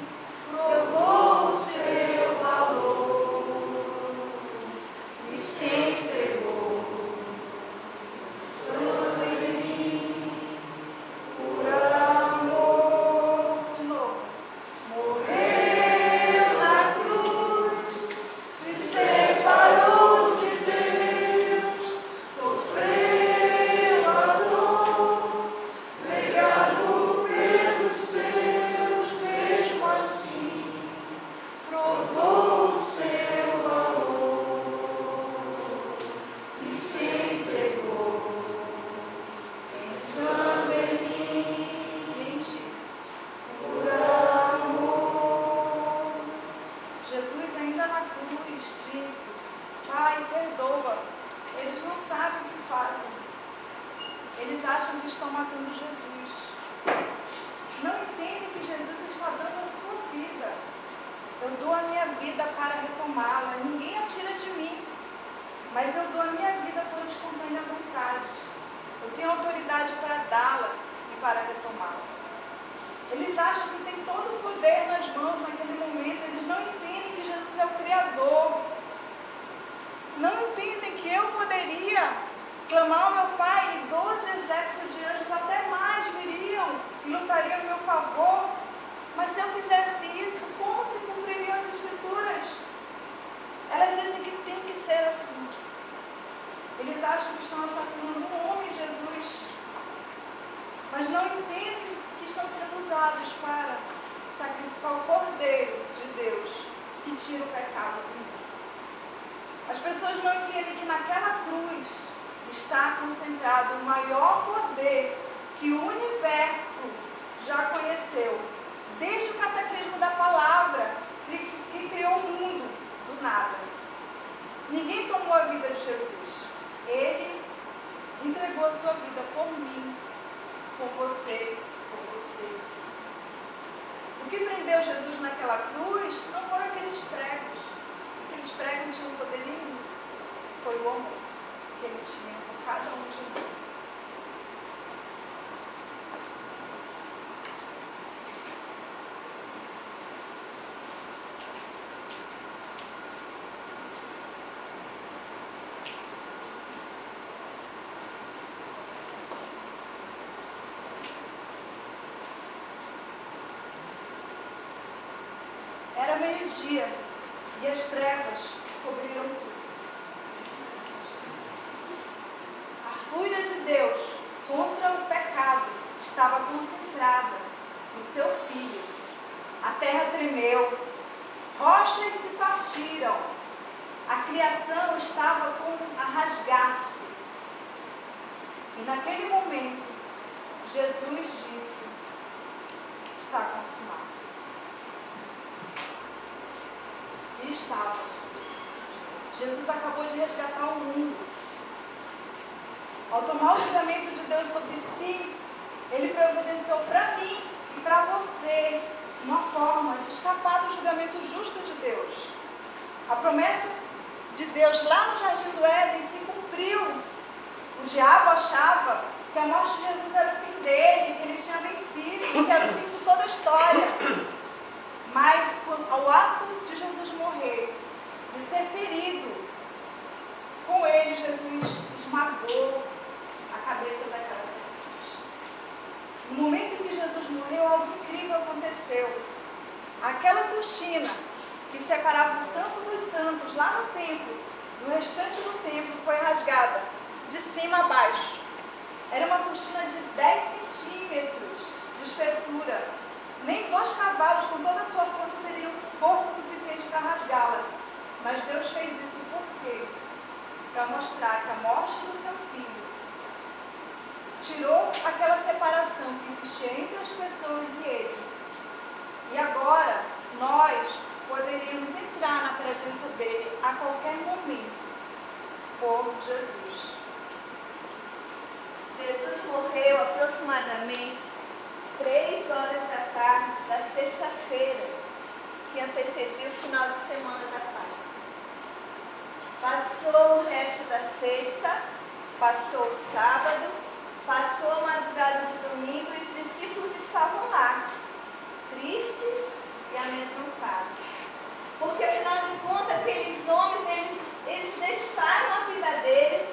provou o seu valor e se entregou. Santo em mim, por amor. De novo. Morreu na cruz, se separou de Deus, sofreu a dor, negado pelos seus, mesmo assim provou o seu valor e se entregou, pensando em mim e em ti, por amor. Jesus, ainda na cruz, disse: Pai, perdoa, eles não sabem o que fazem. Eles acham que estão matando Jesus. Não entendem que Jesus está dando a sua vida. Eu dou a minha vida para retomá-la. Ninguém a tira de mim. Mas eu dou a minha vida por espontânea vontade. Eu tenho autoridade para dá-la e para retomá-la. Eles acham que tem todo o poder nas mãos naquele momento. Eles não entendem que Jesus é o Criador. Não entendem que eu poderia clamar ao meu Pai e 12 exércitos de anjos, até mais, viriam e lutariam em meu favor. Mas se eu fizesse isso, como se cumpririam as Escrituras? Elas dizem que tem que ser assim. Eles acham que estão assassinando um homem, Jesus, mas não entendem que estão sendo usados para sacrificar o Cordeiro de Deus, que tira o pecado do mundo. As pessoas não entendem que naquela cruz está concentrado o maior poder que o universo já conheceu, desde o cataclismo da palavra, que criou o mundo do nada. Ninguém tomou a vida de Jesus. Ele entregou a sua vida por mim, por você, por você. O que prendeu Jesus naquela cruz não foram aqueles pregos. Aqueles pregos não tinham poder nenhum. Foi o amor que ele tinha por cada um de nós. Era meio-dia e as trevas cobriram tudo. A fúria de Deus contra o pecado estava concentrada no seu Filho. A terra tremeu, rochas se partiram, a criação estava com a rasgar-se. E naquele momento, Jesus disse: está consumado. E estava. Jesus acabou de resgatar o mundo. Ao tomar o julgamento de Deus sobre si, Ele providenciou para mim e para você uma forma de escapar do julgamento justo de Deus. A promessa de Deus lá no Jardim do Éden se cumpriu. O diabo achava que a morte de Jesus era o fim dele, que ele tinha vencido, que era o fim de toda a história. Mas ao ato de Jesus morrer, de ser ferido, com ele Jesus esmagou a cabeça daquela serpente. No momento em que Jesus morreu, algo incrível aconteceu. Aquela cortina que separava o Santo dos Santos lá no templo, do restante do templo, foi rasgada de cima a baixo. Era uma cortina de 10 centímetros de espessura. Nem 2 cavalos com toda a sua força teriam força suficiente para rasgá-la. Mas Deus fez isso por quê? Para mostrar que a morte do seu filho tirou aquela separação que existia entre as pessoas e ele. E agora nós poderíamos entrar na presença dele a qualquer momento por Jesus. Jesus morreu aproximadamente 3 horas da tarde da sexta-feira, que antecedia o final de semana da Páscoa. Passou o resto da sexta, passou o sábado, passou a madrugada de domingo e os discípulos estavam lá, tristes e amedrontados. Porque, afinal de contas, aqueles homens, eles deixaram a vida deles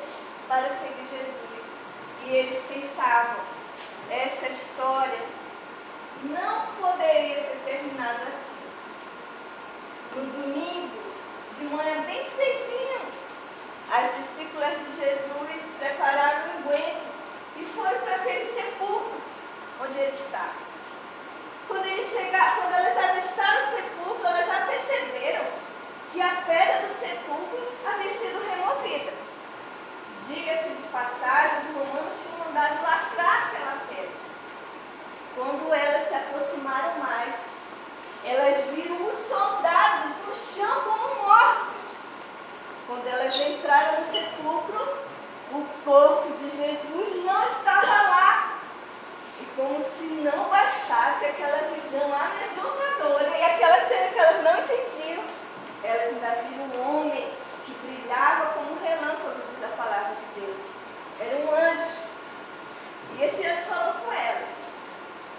para seguir Jesus. E eles pensavam: essa história não poderia ter terminado assim. No domingo, de manhã bem cedinho, as discípulas de Jesus prepararam o unguento e foram para aquele sepulcro onde ele estava. Quando elas avistaram o sepulcro, elas já perceberam que a pedra do sepulcro havia sido removida. Diga-se de passagem, os romanos tinham mandado lacrar aquela pedra. Quando elas se aproximaram mais, elas viram os soldados no chão como mortos. Quando elas entraram no sepulcro, o corpo de Jesus não estava lá. E como se não bastasse aquela visão amedrontadora e aquela cena que elas não entendiam, elas ainda viram um homem que brilhava como um relâmpago, diz a palavra de Deus. Era um anjo. E esse anjo falou com elas.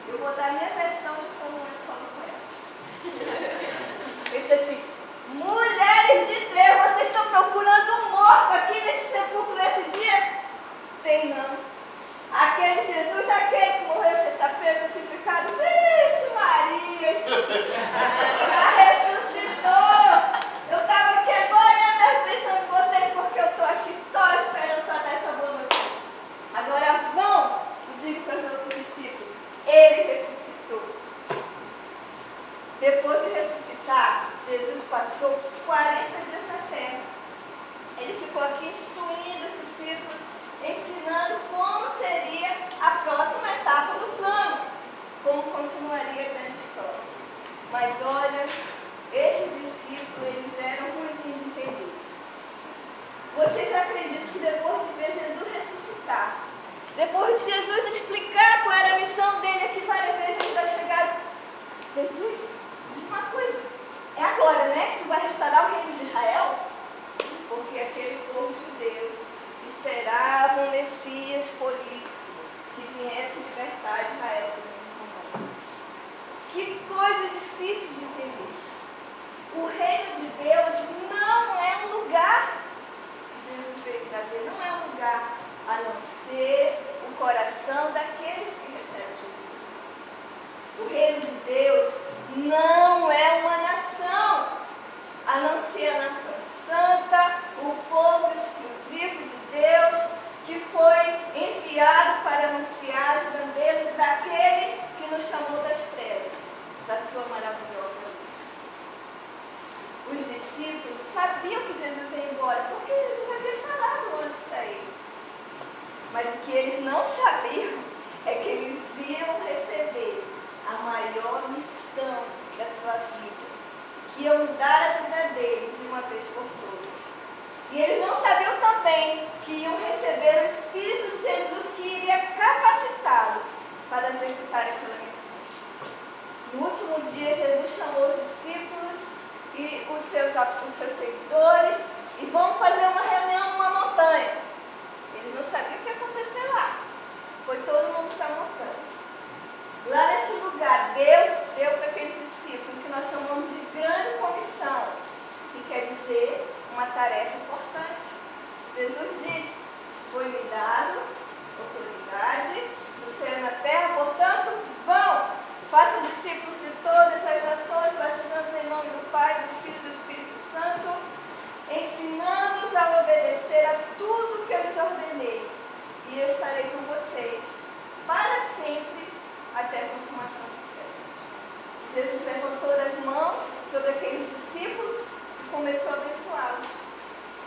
Eu vou dar a minha versão procurando um morto aqui neste sepulcro nesse dia? Tem não. Aquele Jesus, aquele que morreu sexta-feira crucificado, vixe Maria, já ressuscitou. Eu estava aqui agora mesmo pensando em vocês, porque eu estou aqui só esperando para dar essa boa notícia. Agora vão, digo para os outros discípulos, ele ressuscitou. Depois de ressuscitar, Jesus passou 40 dias na terra. Ele ficou aqui instruindo os discípulos, ensinando como seria a próxima etapa do plano, como continuaria a grande história. Mas olha, esses discípulos, eles eram ruinzinhos de entender. Vocês acreditam que depois de ver Jesus ressuscitar, depois de Jesus explicar qual era a missão dele aqui várias vezes, eles já chegaram: Jesus, diz uma coisa, é agora, né, que tu vai restaurar o reino de Israel? Porque aquele povo judeu esperava um Messias político que viesse libertar Israel do reino romano. Que coisa difícil de entender. O reino de Deus não é um lugar que Jesus veio trazer, não é um lugar a não ser o coração daqueles que recebem Jesus. O reino de Deus não é uma nação, a não ser a nação santa, o povo exclusivo de Deus, que foi enviado para anunciar as grandezas daquele que nos chamou das trevas, da sua maravilhosa luz. Os discípulos sabiam que Jesus ia embora, porque Jesus havia falado antes para eles. Mas o que eles não sabiam é que eles iam receber a maior missão da sua vida, que ia mudar a vida deles de uma vez por todas. E eles não sabiam também que iam receber o Espírito de Jesus, que iria capacitá-los para executar aquela missão. No último dia, Jesus chamou os discípulos e os seus seguidores e vão fazer uma reunião numa montanha. Eles não sabiam o que ia acontecer lá. Foi todo mundo para a montanha. Lá neste lugar, Deus deu para aqueles discípulos o que nós chamamos de grande comissão, que quer dizer uma tarefa importante. Jesus disse: foi-me dado autoridade no céu e na terra, portanto, vão, façam discípulos de todas as nações, batizando em nome do Pai, do Filho e do Espírito Santo, ensinando-os a obedecer a tudo que eu lhes ordenei, e eu estarei com vocês para sempre, até a consumação dos séculos. Jesus levantou as mãos sobre aqueles discípulos e começou a abençoá-los.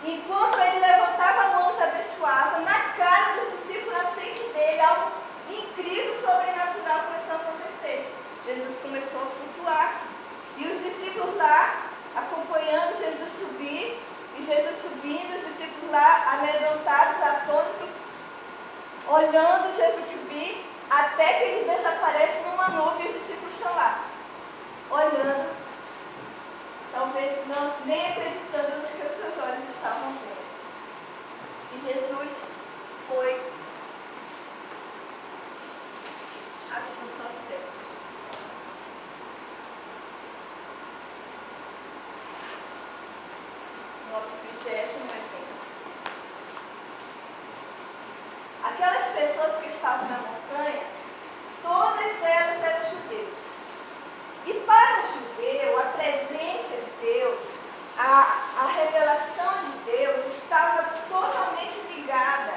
Enquanto ele levantava a mão e abençoava, na cara do discípulo, na frente dele, algo incrível, sobrenatural começou a acontecer. Jesus começou a flutuar. E os discípulos lá, acompanhando Jesus subir, e Jesus subindo, os discípulos lá, amedrontados, atônitos, olhando Jesus subir, até que ele desaparece numa nuvem e os discípulos estão lá, olhando, talvez não, nem acreditando no que os seus olhos estavam vendo. E Jesus foi assunto aos céus. Nosso 20º evento. Aquelas pessoas que estavam na montanha, todas elas eram judeus. E para o judeu, a presença de Deus, a revelação de Deus estava totalmente ligada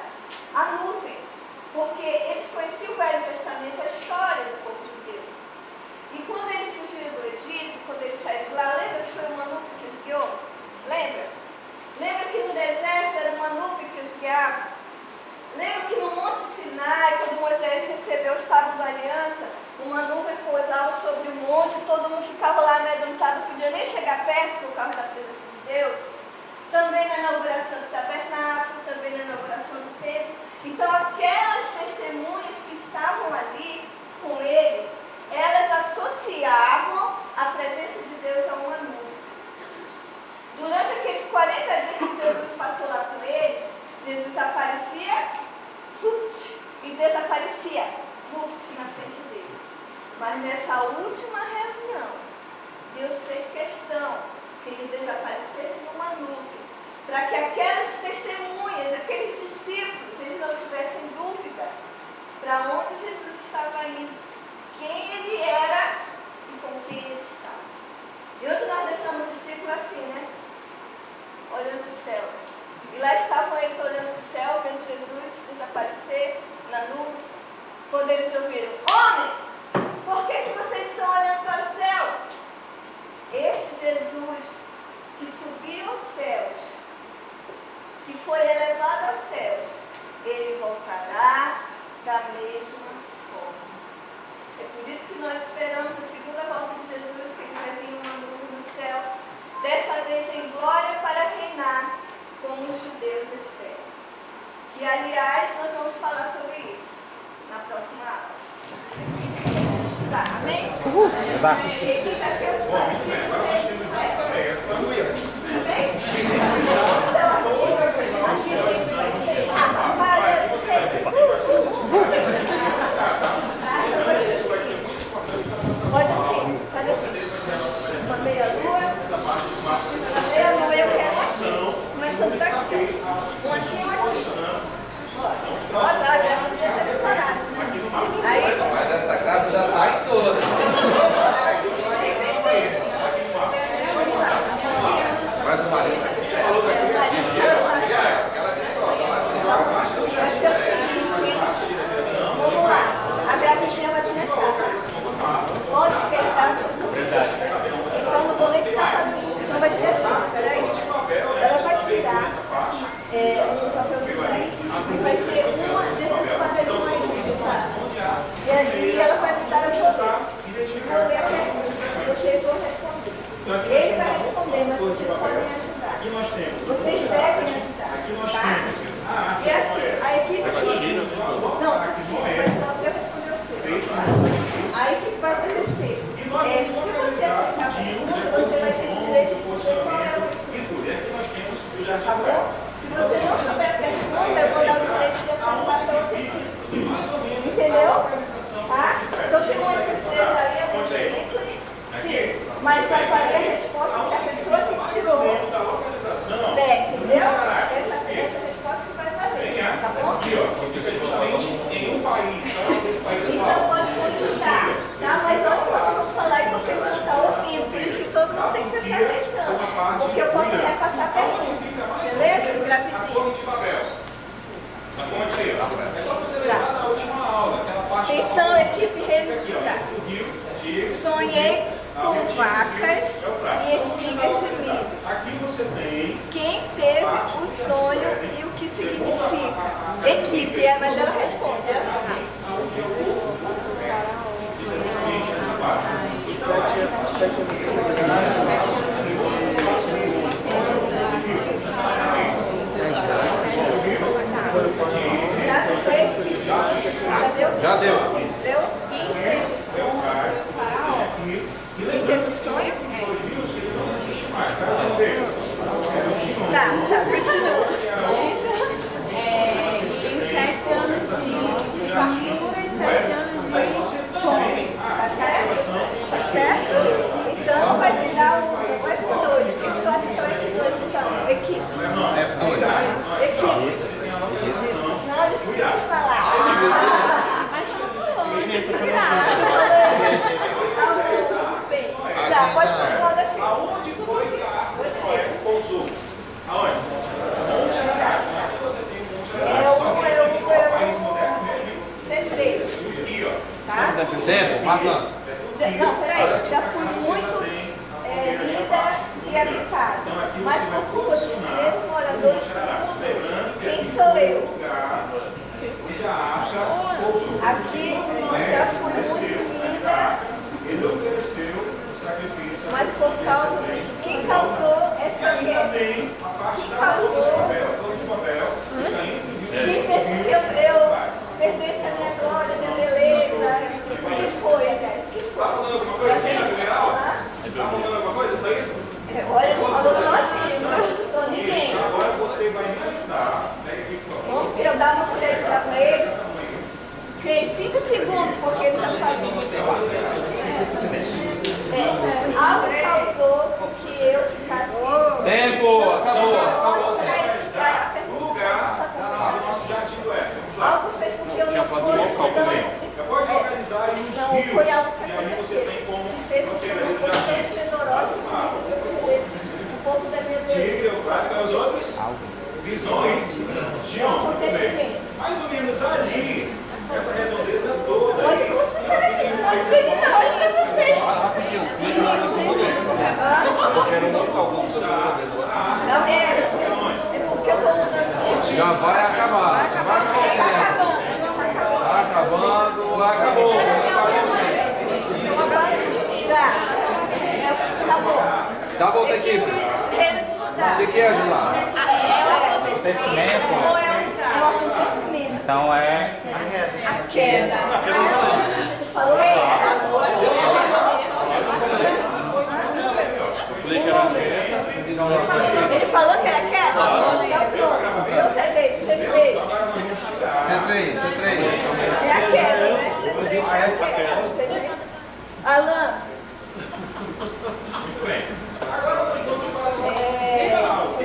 à nuvem, porque eles conheciam o Velho Testamento, a história do povo judeu. E quando eles fugiram do Egito, quando eles saíram de lá, lembra que foi uma nuvem que os guiou? Lembra? Lembra que no deserto era uma nuvem que os guiava? Lembra que no Monte Sinai, quando Moisés recebeu os tábuas da aliança, uma nuvem pousava sobre o monte, todo mundo ficava lá amedrontado, não podia nem chegar perto por causa da presença de Deus? Também na inauguração do tabernáculo, também na inauguração do templo. Então aquelas testemunhas que estavam ali com ele, elas associavam a presença de Deus a uma nuvem. Durante aqueles 40 dias que Jesus passou lá com eles, Jesus aparecia e desaparecia na frente deles. Mas nessa última reunião, Deus fez questão que ele desaparecesse numa nuvem para que aquelas testemunhas, aqueles discípulos, eles não tivessem dúvida para onde Jesus estava indo, quem ele era e com quem ele estava. E hoje nós deixamos o discípulo assim, né? Olhando para o céu. E lá estavam eles olhando para o céu, vendo Jesus desaparecer na nuvem. Quando eles ouviram: homens, por que vocês estão olhando para o céu? Este Jesus que subiu aos céus, que foi elevado aos céus, ele voltará da mesma forma. É por isso que nós esperamos a segunda volta de Jesus, que ele vai vir numa nuvem no céu, dessa vez em glória, para reinar como os judeus esperam. Que, aliás, nós vamos falar sobre isso na próxima aula. Tá, amém? Ele já quer os passos de Deus. Amém? Então, aqui a gente vai ser. Pode assim, faz assim. Uma meia-lua. Uma meia-lua eu quero assim. Começando daqui. Um aqui e um aqui. Ó, a grávida podia ter preparado, né? Aí, Mas essa grávida já está em todas. Mas o marido vai vai ser o seguinte, vamos lá, a gravidinha vai começar. Pode pegar, então não vou nem tirar para mim, então vai ser assim, peraí. Ela vai tirar um papelzinho aí e vai ter uma desses papelzinhos aí, sabe? E ali ela vai me dar o jogo. Vou ler a pergunta, vocês vão responder. Ele vai responder, mas vocês podem ajudar. Vocês devem ajudar, tá? E assim, a equipe que... Não, Cristina, vai tirar o teu e responder o seu. A equipe vai fazer assim. Se você aceitar a pergunta, você vai ter direito de dizer qual é o estudo. Tá bom? Se você não souber a pergunta, eu vou dar o direito de aceitar para outra equipe. Entendeu? Tá? Então tem uma surpresa ali, além do ícone. Sim, mas vai valer a resposta que a pessoa que tirou der, entendeu? Essa resposta que vai valer, tá bom? Então pode consultar, tá? Mas olha o que vocês vão falar e porque não está ouvindo, por isso que todo mundo tem que prestar atenção, porque eu posso repassar a pergunta, beleza? Gravidinho. É só você lembrar da última aula, aquela parte. Atenção, equipe Reino de Judá. Sonhei com vacas e espigas de milho. Aqui você tem. Quem teve o sonho e o que significa? Equipe, mas ela responde. Já fez? Já deu? Deu? Quem teve o sonho? Tá, continua. Tem 7 anos de fartura e 7 anos de fome. Tá certo? Tá certo? Então vai virar o F2. O que tu acha que é o F2 então? Equipe. F2. Equipe. Não, eu esqueci de falar. Mas só falou. Bem, já, pode continuar da fila. Aonde foi que a arca Você. pousou? Aonde? Monte Ararat. Aqui você tem o Monte Ararat. É o País moderno mesmo. C3. Aqui, ó. Tá? Tempo, Marcão. Não, peraí, já fui muito linda e habitada. Mas por culpa dos primeiros moradores do mundo, quem sou eu? Onde a arca pousou. Aqui já fui muito linda, Ele ofereceu o sacrifício. mas por causa de quem causou esta Ainda guerra? tem a parte Quem da causou? Torre de Babel, que está entre Quem fez com que eu perdesse a minha glória, a minha beleza? O que foi, aliás? O que foi? Tá falando alguma coisa aqui na primeira aula? Tá falando alguma coisa? Só isso? Olha, não falou sozinho, não ajudou ninguém. Agora você vai me ajudar. Pega aqui, por favor. Vamos eu dar uma colher de chá para eles? Tem 5 segundos, porque ele já falou. Algo causou que eu ficasse. Tempo, acabou. Quais são os outros? Visões de homem. Mais ou menos ali, essa redondeza toda. Hoje você tá, gente, não olha pra mim, não, olha pra vocês. Não, é porque eu tô mudando. Já vai acabar. Já vai acabar. Vai acabou. Já. Tá bom. Tá bom, tem que ir. Reino de Judá. O que é de lá? Acontecimento. É um acontecimento. Então é A queda. Falou? Ele falou que era queda? Então pronto. Então cadê? C3. C3. É a queda, né? C3 é a queda. Alan. Muito bem. Agora nós vamos falar do nosso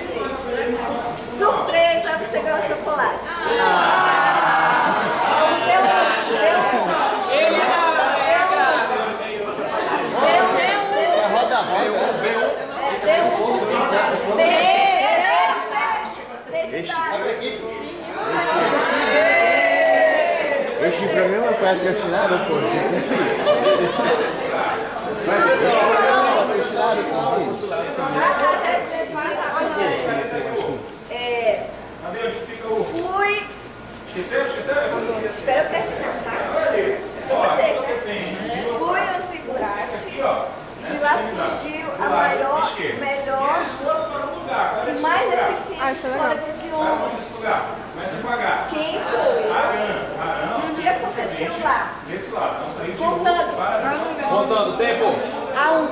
Surpresa, você ganhou chocolate. Esse pra mim é uma coisa que eu tiraram, pô. Fui. Esqueceu? Espera eu terminar, tá? Você fui no Zigurate. De lá surgiu a maior, melhor e mais eficiente escola de idioma. Quem sou eu? E o que aconteceu lá? Contando, tempo. A 1.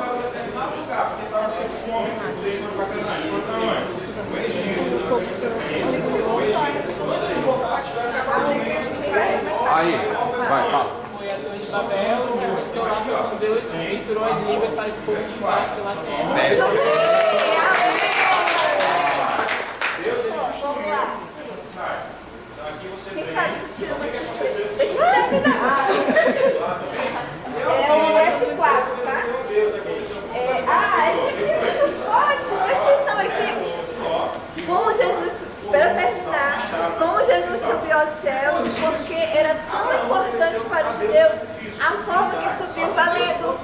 Aí, vai, fala. Babel, Deus misturou as línguas para que o povo se fasse pela terra. Vamos lá. Quem sabe que tira uma surpresa? Deixa eu terminar. É o F4, tá? Esse aqui é muito forte. Presta atenção aqui. Como Jesus, espera eu terminar, como Jesus subiu aos céus, porque era tão importante para os judeus a forma que subiu, valendo.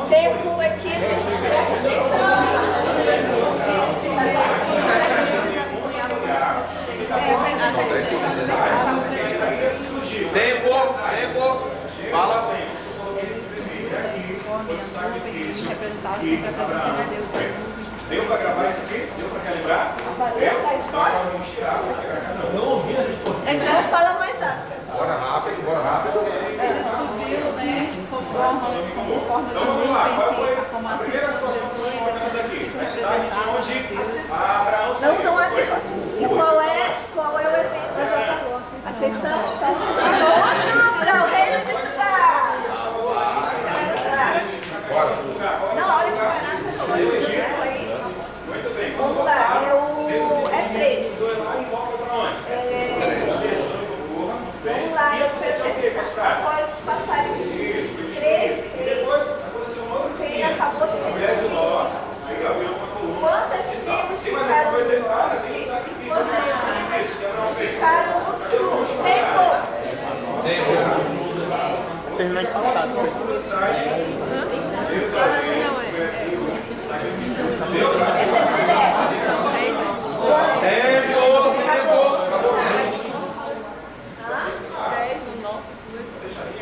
Tempo aqui, presta Tempo. Fala. Deu para gravar isso aqui? Deu para relembrar? Vamos tirar. Não ouvi a resposta. Então fala mais alto. Bora rápido. Ele subiu, né? Conforme Então vamos lá. Qual foi como a primeira situação que nós encontramos aqui? A cidade de onde Abraão Não saiu. estão aqui. E qual é o evento? Eu já falou. A sessão está para o reino de Judá. Não, olha que barato. Vamos lá, é 3. Vamos lá, as pessoas após passarem 3 Depois aconteceu uma outra quem acabou sendo. Quantas tribos Tem mais ficaram alguma coisa aí? no Ah, norte? tem um sacrifício. Quantas tribos ficaram no sul? Tempo. Terminar de contar isso aí. Esse é direto.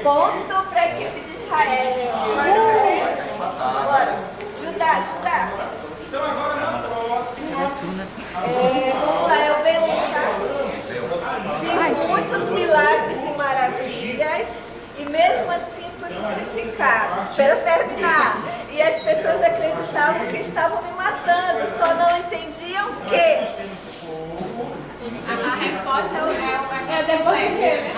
Ponto para a equipe de Israel. Bora. Judá. Então agora na próxima. Vamos lá, é o B1, tá? Fiz muitos milagres e maravilhas e mesmo assim fui crucificado. Espera eu terminar. E as pessoas acreditavam que estavam me matando, só não entendiam que A resposta é depois do quê, né?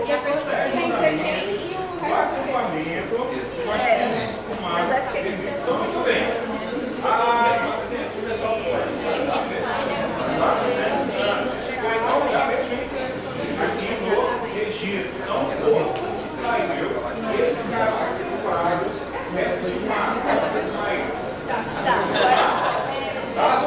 E a pessoa tem que ser quem e o O resto acampamento. Nós temos uma. apesar de que ele Então, muito bem. Pessoal, aqui no registro. Então, o povo que saiu, eles ficaram ocupados perto de massa. tá. Tá?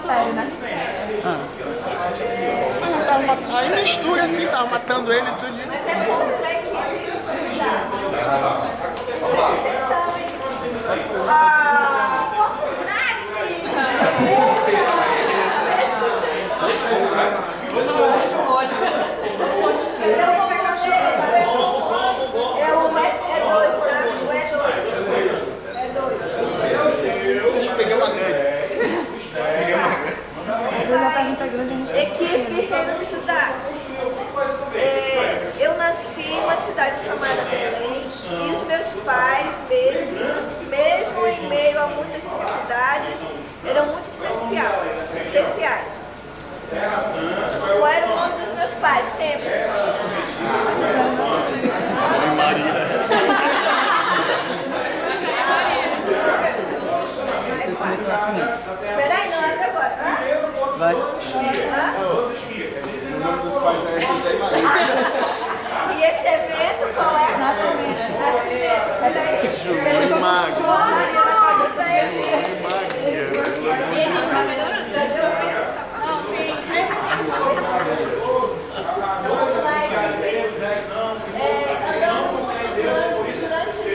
mistério, né? Aí mistura assim, tava matando ele tudo. Mas é bom pra equipe estudar. Ponto grátis! Equipe Reino de Judá. Eu nasci em uma cidade chamada Belém e os meus pais, mesmo em meio a muitas dificuldades, eram muito especiais. Qual era o nome dos meus pais? Tempo. Peraí, não é pra agora. Vai. Hã? O nome dos pais é José e Maria. E esse evento qual é? Nascimento. Peraí. João e Maria. E a gente tá melhorando. Não, tem 3 Vamos lá, equipe. Andamos muitos anos durante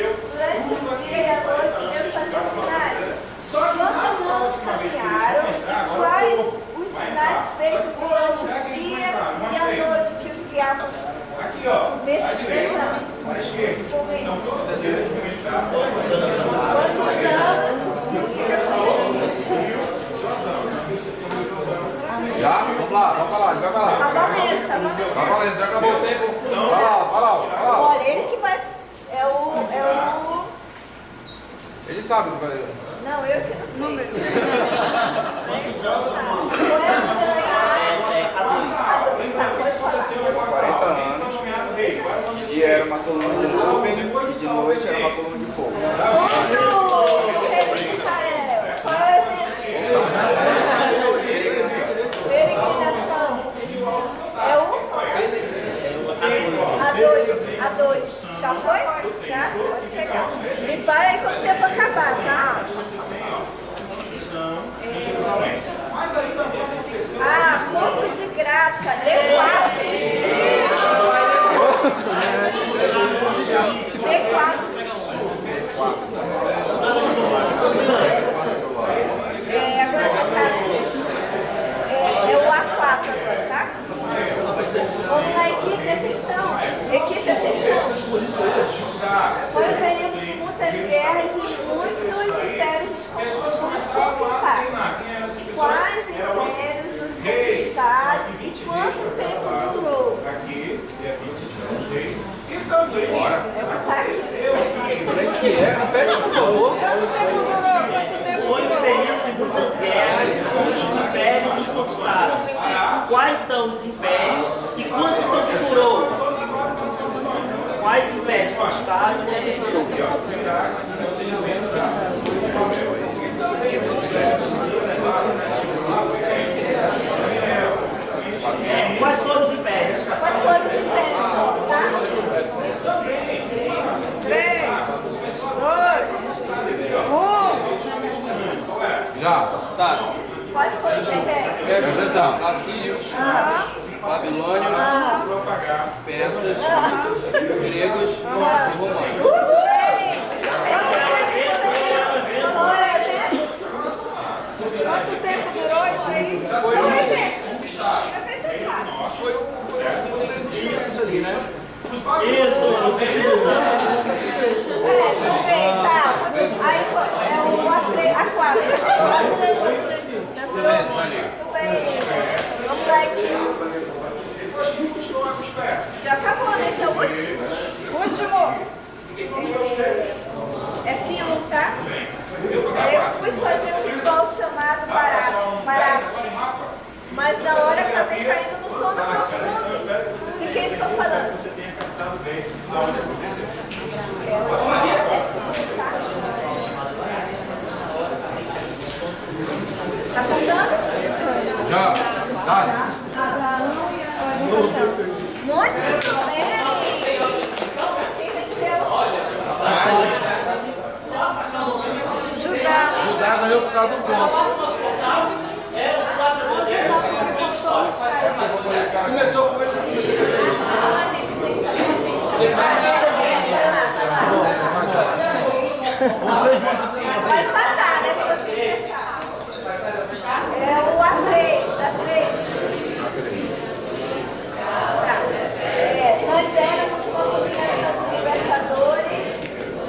o dia e a noite Deus fazia sinais. Quantos anos caminharam? Quais os sinais feitos durante o dia e a noite que os guiavam nesse momento? Quantos anos? Já? Vamos lá, vai falar. Tá valendo. Vai valendo, já acabou o tempo. Fala. Olha, ele que vai. É o. Ele sabe o que vai. Não, eu que não sei. Número. Tá, pode falar. 40 anos. De dia era uma coluna de nuvem e de noite era uma coluna de fogo. Qual é o evento? Peregrinação. É o? A2. Já foi? Já? Pode pegar. Me para aí quando o tempo acabar, tá? Ponto de graça. D4. Agora pra cá, né? É o A4 agora, tá? Vamos lá, equipe, atenção. Foi um período de muitas guerras e muitos impérios nos conquistaram. Quais impérios nos conquistaram e quanto tempo durou? Bora. É o que tá aqui. Como é que é? Repete, por favor. Quanto tempo durou? Foi um período de muitas guerras e muitos impérios nos conquistaram. Quais são os impérios e quanto tempo durou? Quais impérios conquistaram? Quais foram os impérios? Quais foram os impérios? Tá? 3, 2, 1. Já. Tá. Quais foram os impérios? Presta atenção. Assírios, babilônios, persas, gregos e romanos. Quanto tempo durou isso aí? Isso ali, né? Isso, Aí é o A4. Silêncio, ali. Vamos lá aqui. Já acabou, né? Esse é o último? Último. É filme, tá? Eu fui fazer um ritual chamado Barate. Mas na hora acabei caindo no sono profundo. De quem estou falando? Tá contando? Já. Dale. Muito bem. Quem venceu? Judá. Judá ganhou por causa do ponto. Os 4 evangelhos são as suas histórias. Começou com ele, Vai empatar, né? Se você acertar. É o A3, A3. Tá. Nós éramos uma combinação de libertadores,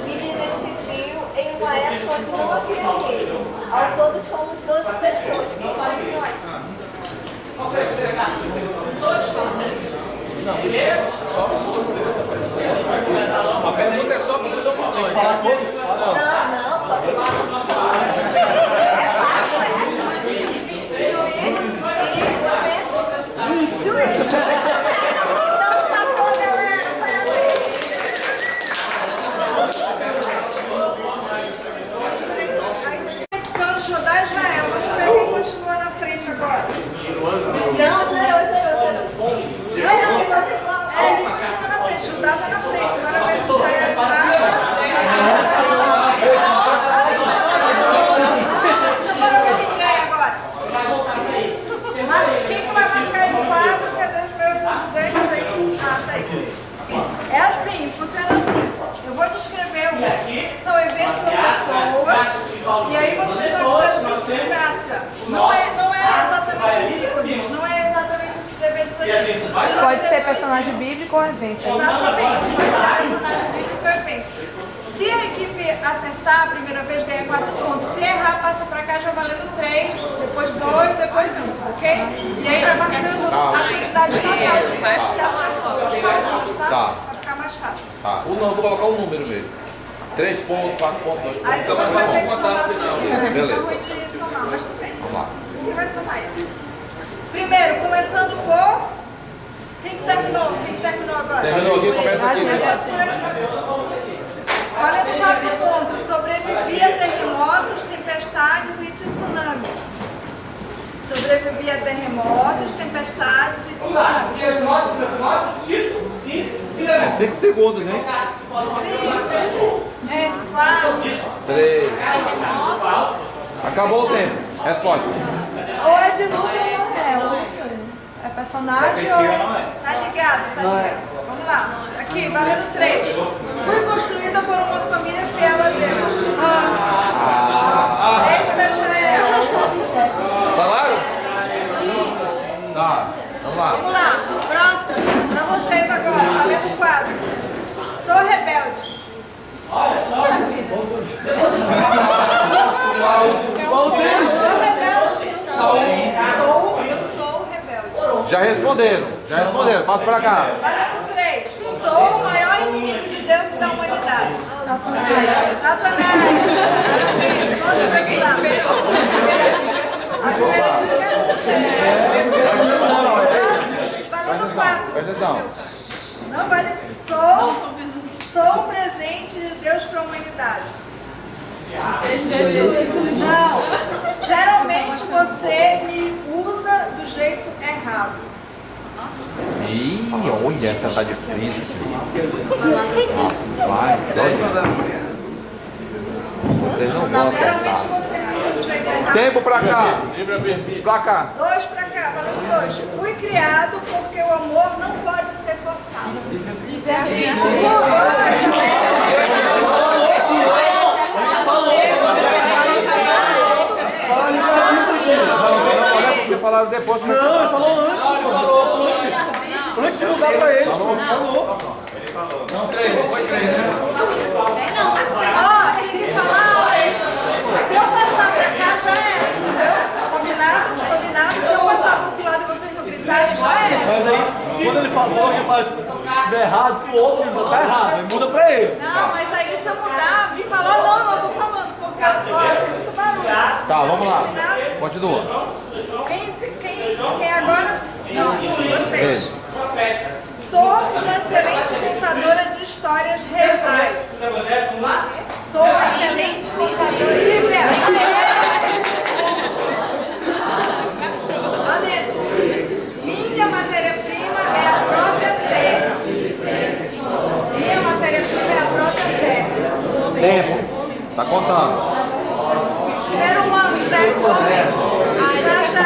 meninas civil, em uma época onde não havia ninguém. Ao todo fomos 12 pessoas. Quem somos nós? a pergunta é só quem somos nós. Não, só que é fácil, Juiz. Então, acabou, galera. Parabéns. São Judá e Israel. Vamos ver quem continua na frente agora. Não, zerou. Não, então igual. Ele continua na frente. Judá está na frente. Agora vai se Israel empata. Então bora ver quem ganha agora. Quem que vai marcar aí no quadro? Cadê os meus ajudantes aí? Ah, tá aí. É assim, funciona assim. Eu vou descrever o que são eventos ou pessoas. E aí você vai dizer do que se trata. Não é exatamente os ícones, não é exatamente os eventos aqui. Pode ser personagem bíblico ou evento. Exatamente, pode ser personagem bíblico ou evento. Se a equipe acertar a primeira vez, ganha 4 pontos. Se errar, passa pra cá já valendo 3, depois 2, depois 1, ok? E aí vai marcando a quantidade total de pontos que acertou. Os pauzinhos, tá? Tá. Pra ficar mais fácil. Tá. Vou colocar o número mesmo. 3 pontos, 4 pontos, 2 pontos. Aí depois vai ter que somar tudo. Beleza. Tá ruim de somar, mas tudo bem. Vamos lá. Quem vai somar aí? Primeiro, começando por... Quem que terminou? Quem que terminou agora? Terminou aqui, começa aqui. Começa por aqui. Valendo 4 pontos. Sobrevivia a terremotos, tempestades e tsunamis. Sobrevivia a terremotos, tempestades e tsunamis. Porque mostra o título e vira É 5 segundos, né? 4. 3. Acabou o tempo. Resposta. Ou é de Lucas ou é é personagem ou é... Tá ligado, tá ligado. Vamos lá. Aqui, valendo 3. Fui construída por uma família fiel a Deus. 3 para Israel. Falaram? Tá. Vamos lá. Vamos lá. Próximo. Pra vocês agora. Valendo 4. Sou rebelde. Olha só. Sou rebelde. Eu sou rebelde. Já responderam. Passa pra cá. Valendo 3. Sou o maior inimigo de Deus e da humanidade. Satanás. Conta pra que lado? Valendo 4. Presta atenção. Não vale. Sou o presente de Deus para a humanidade. Não. Geralmente você me usa do jeito errado. Ih, olha, essa tá difícil. Vai, sério. Vocês não vão Geralmente acertar. você me usa do jeito errado. Tempo pra cá. Pra cá. 2 para cá, valendo 2. Fui criado porque o amor não pode ser forçado. Porque falaram depois. Não, ele falou antes. Antes de mudar pra ele. Falou. Não, 3, foi 3, né? Ó, tem que falar, ó, se eu passar pra cá já é, entendeu? Combinado? Se eu passar pro outro lado e vocês não gritarem, já é. Mas aí, quando ele falou que se estiver errado, se o outro tá errado, aí muda pra ele. Não, mas aí se eu mudar, me falar, não, eu tô falando, porque ó, tem muito barulho. Tá, vamos lá. Continua. Quem agora? Não, vocês. Eles. Sou uma excelente contadora de histórias reais. Sou uma excelente contadora de histórias. Minha matéria-prima é a própria terra. Minha matéria-prima é a própria terra. Tempo. Tá contando. Ser humano, certo? Já.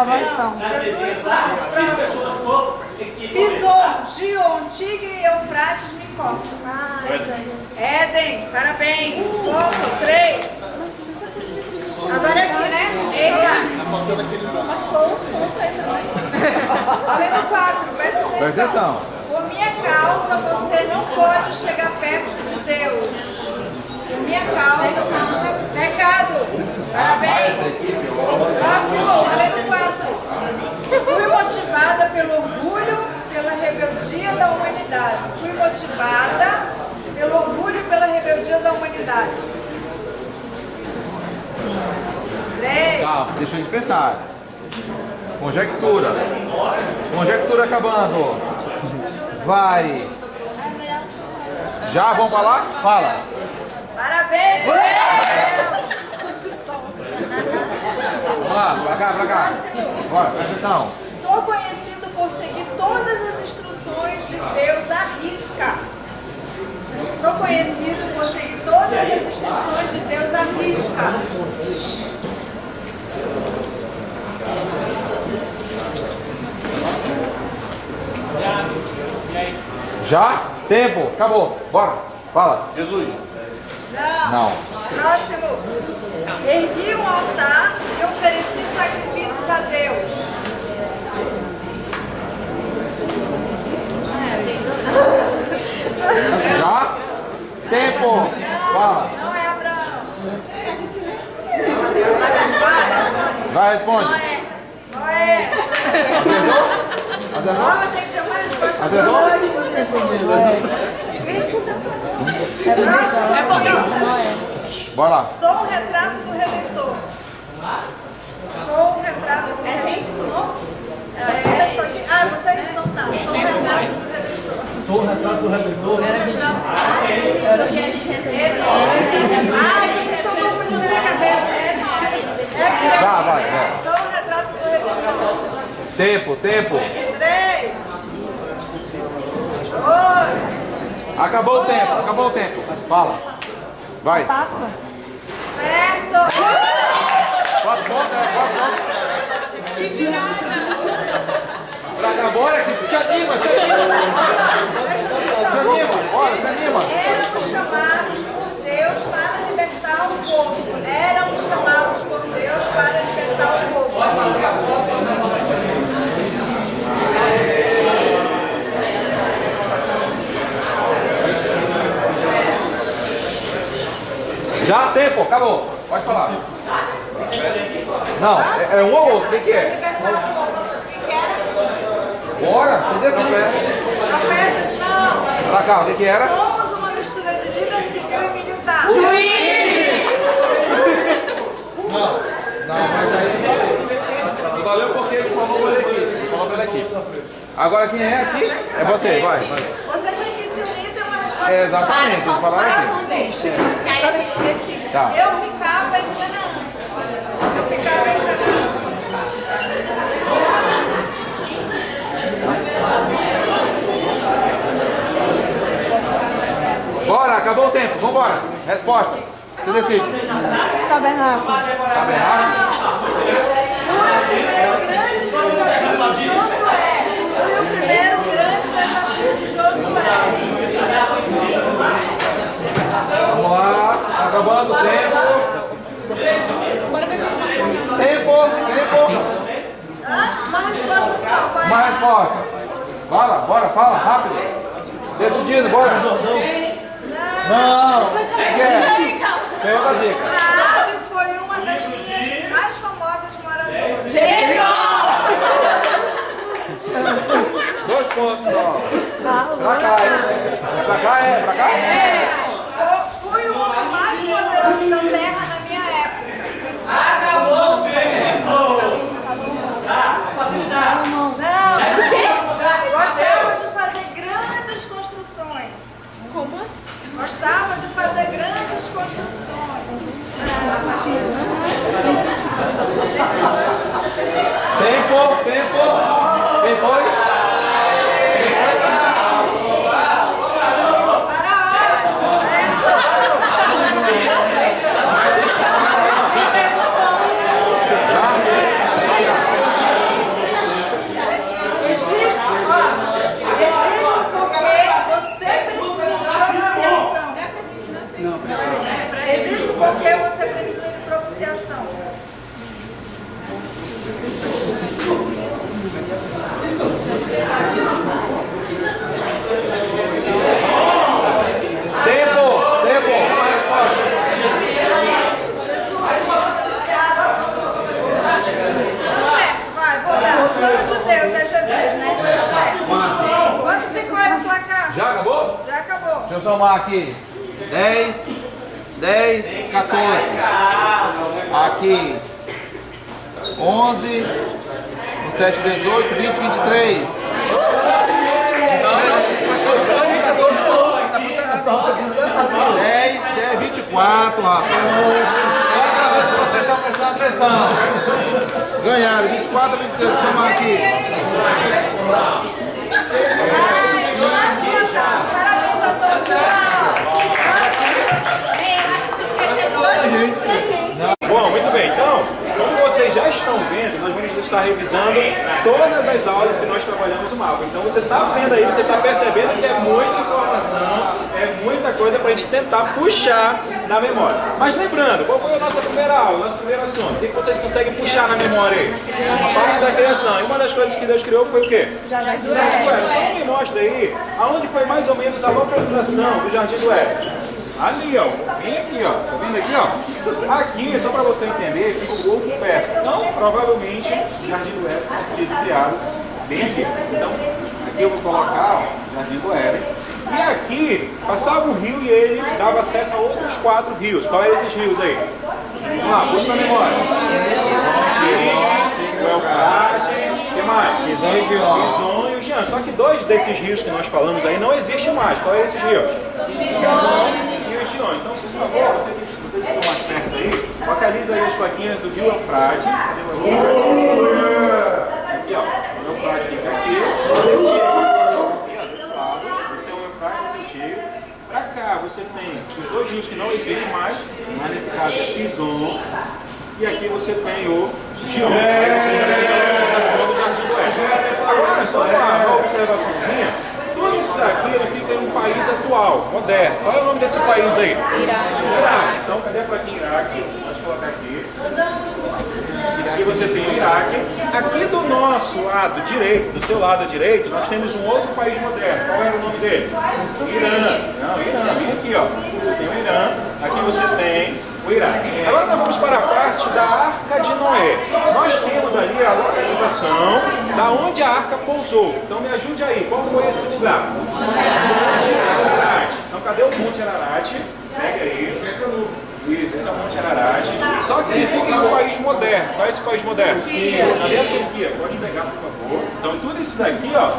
salvação. Jesus 5 pessoas por equipe. Pisou, Gion, Tigre, Eufrates, Micó. Éden, parabéns. Foco, 3. Agora aqui, né? Eita. Olha no 4, presta atenção. Por minha causa, você não pode chegar perto de Deus. Por minha causa, pecado. Parabéns. Próximo, olha no 4. Fui motivada pelo orgulho, pela rebeldia da humanidade. Fui motivada pelo orgulho e pela rebeldia da humanidade. 3. Calma, deixa a gente pensar. Conjectura. Conjectura acabando. Vai. Já vamos falar? Fala. Parabéns. Vamos lá, pra cá. Bora, presta atenção. Sou conhecido por seguir todas as instruções de Deus à risca. Sou conhecido por seguir todas as instruções de Deus à risca. Já? Tempo. Acabou. Bora. Fala. Jesus. Não. Próximo. Ergui um altar e ofereci sacrifícios a Deus. Já? Tempo. Fala. Não é Abraão. Vai, responde. Noé. Acertou? Noé tem que ser uma resposta Acertou? só de você. Bora lá. Sou um retrato do Redentor. Sou um retrato do Redentor. Só que... Ah, vocês não tá. Sou um retrato do Redentor. Sou o retrato do Redentor. Vocês estão confundindo na minha cabeça. Vai. Sou um retrato do Redentor. Tempo. 3. 2. Acabou o tempo. Fala. Vai. Páscoa. Certo. 4 pontos, 4 pontos. Pra cá, bora aqui. Se anima. Bora, se anima. Éramos chamados por Deus para libertar o povo. Já? Tempo, acabou. Pode falar. Não, é um ou outro, o que é? Bora, você decide. Pra cá, o que era? Somos uma mistura de vida civil e militar. Não, mas aí valeu porque ele falou pela equipe. Agora quem é aqui? É você, vai. Vocês têm que se unir e ter uma resposta. É, exatamente, vou falar aqui. Tá. Eu ficava em Canaã. Bora, acabou o tempo, vambora. Resposta. Você decide. Tabernáculo. Tabernáculo? O primeiro grande desafio de Josué. Vamos lá, acabando o tempo. Tempo. Uma resposta só. Vai. Uma resposta. Bora, fala, rápido. Decidido, bora. Não. O que é? Tem outra dica. Raabe foi uma das minhas mais famosas moradoras. 2 pontos só. Pra cá, hein? Pra cá? Fui o homem mais poderoso da terra na minha época. Acabou o tempo! Tá, facilitar. Não. Gostava de fazer grandes construções. Como? Gostava de fazer grandes construções. Tempo. Quem foi? deixa eu somar aqui. 10, 10, 14. Aqui. 11, 7, 18, 20, 23. 10, 10, 24, rapaz. Vocês estão prestando atenção. Ganharam, 24 a 26, vou chamar aqui. Parabéns a todos. Bom, muito bem. Então, como vocês já estão vendo, nós vamos estar revisando todas as aulas que nós trabalhamos no mapa. Então, você está vendo aí, você está percebendo que é muita informação, é muita coisa para a gente tentar puxar na memória. Mas lembrando, qual foi a nossa primeira aula, nosso primeiro assunto? O que vocês conseguem puxar na memória aí? A parte da criação. E uma das coisas que Deus criou foi o quê? Jardim do Então, me mostra aí aonde foi mais ou menos a localização do Jardim do Éden. Ali, ó, bem aqui, ó, tá vendo aqui, ó? Aqui, só para você entender, fica o Golfo Pérsico. Então, provavelmente, o Jardim do Éden tem sido criado bem aqui. Então, aqui eu vou colocar, ó, Jardim do Éden. E aqui, passava um rio e ele dava acesso a outros 4 rios. Quais são esses rios aí? Vamos lá, puxa na memória. O Eufrates, o que mais? Pison e o Jean. Só que 2 desses rios que nós falamos aí não existem mais. Qual é esses rios? Pison e o Gion. Então, por favor, vocês que estão mais perto aí, localiza aí as plaquinhas do rio Eufrates. Cadê o Eufrates? Aqui, ó. O Eufrates aqui. Aqui, ó, desse lado. Esse é o Eufrates antigo. Pra cá você tem os 2 rios que não existem mais, mas nesse caso é Pison. E aqui você tem o Gion. Aí você já tem a localização do Jardim do Éden. Agora, só uma observaçãozinha. Tudo isso daqui ele fica em um país atual, moderno. Qual é o nome desse país aí? Iraque. Então, cadê a plaquinha Iraque? Pode colocar aqui. Aqui você tem o Iraque. Aqui do nosso lado direito, do seu lado direito, nós temos um outro país moderno. Qual era o nome dele? Irã. Não, Irã. Vem aqui, ó. Você tem o Irã. Aqui você tem o Iraque. Agora nós vamos para a parte da Arca de Noé. Nós temos ali a localização da onde a arca pousou. Então me ajude aí, qual foi esse lugar? Monte Ararat. Então cadê o Monte Ararat? Pega aí. Isso, esse é o Monte Ararat. Só que ele fica em um país moderno. Qual é esse país moderno? Cadê a Turquia? Pode pegar, por favor. Então tudo isso daqui, ó,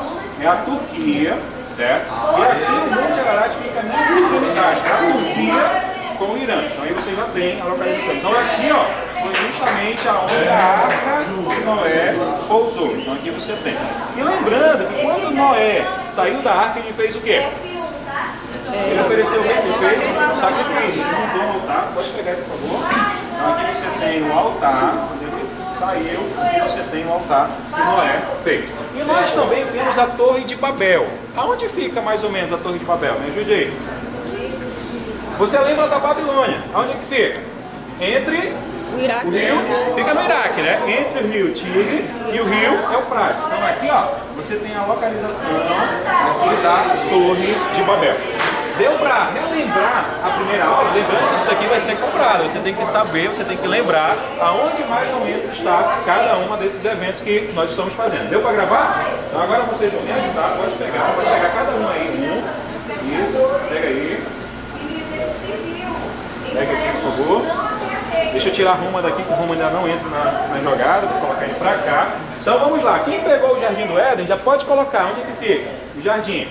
é a Turquia, certo? E aqui o Monte Ararat fica nessa extremidade, a Turquia com o Irã. Então aí você já tem a localização. Então aqui, ó, foi justamente aonde a arca de Noé pousou. Então aqui você tem. E lembrando que quando Noé saiu da arca, ele fez o quê? Ele ofereceu o quê? Ele fez um sacrifício. Ele montou um altar. Pode pegar aí, por favor. Então aqui você tem o altar. Quando ele saiu, você tem o altar que Noé fez. E nós também temos a Torre de Babel. Aonde fica mais ou menos a Torre de Babel? Me ajude aí. Você lembra da Babilônia? Onde é que fica? Entre o rio, fica no Iraque, né? Entre o rio Tigre e o rio Eufrates. Então aqui, ó, você tem a localização aqui da Torre de Babel. Deu para relembrar a primeira aula? Lembrando que isso daqui vai ser comprado. Você tem que saber, você tem que lembrar aonde mais ou menos está cada uma desses eventos que nós estamos fazendo. Deu para gravar? Então agora vocês vão me ajudar. Pode pegar cada um aí. Isso, pega aí. Pega aqui, por favor. Deixa eu tirar a Roma daqui, que o Roma ainda não entra na jogada. Vou colocar ele pra cá. Então vamos lá. Quem pegou o Jardim do Éden já pode colocar. Onde é que fica? O jardim.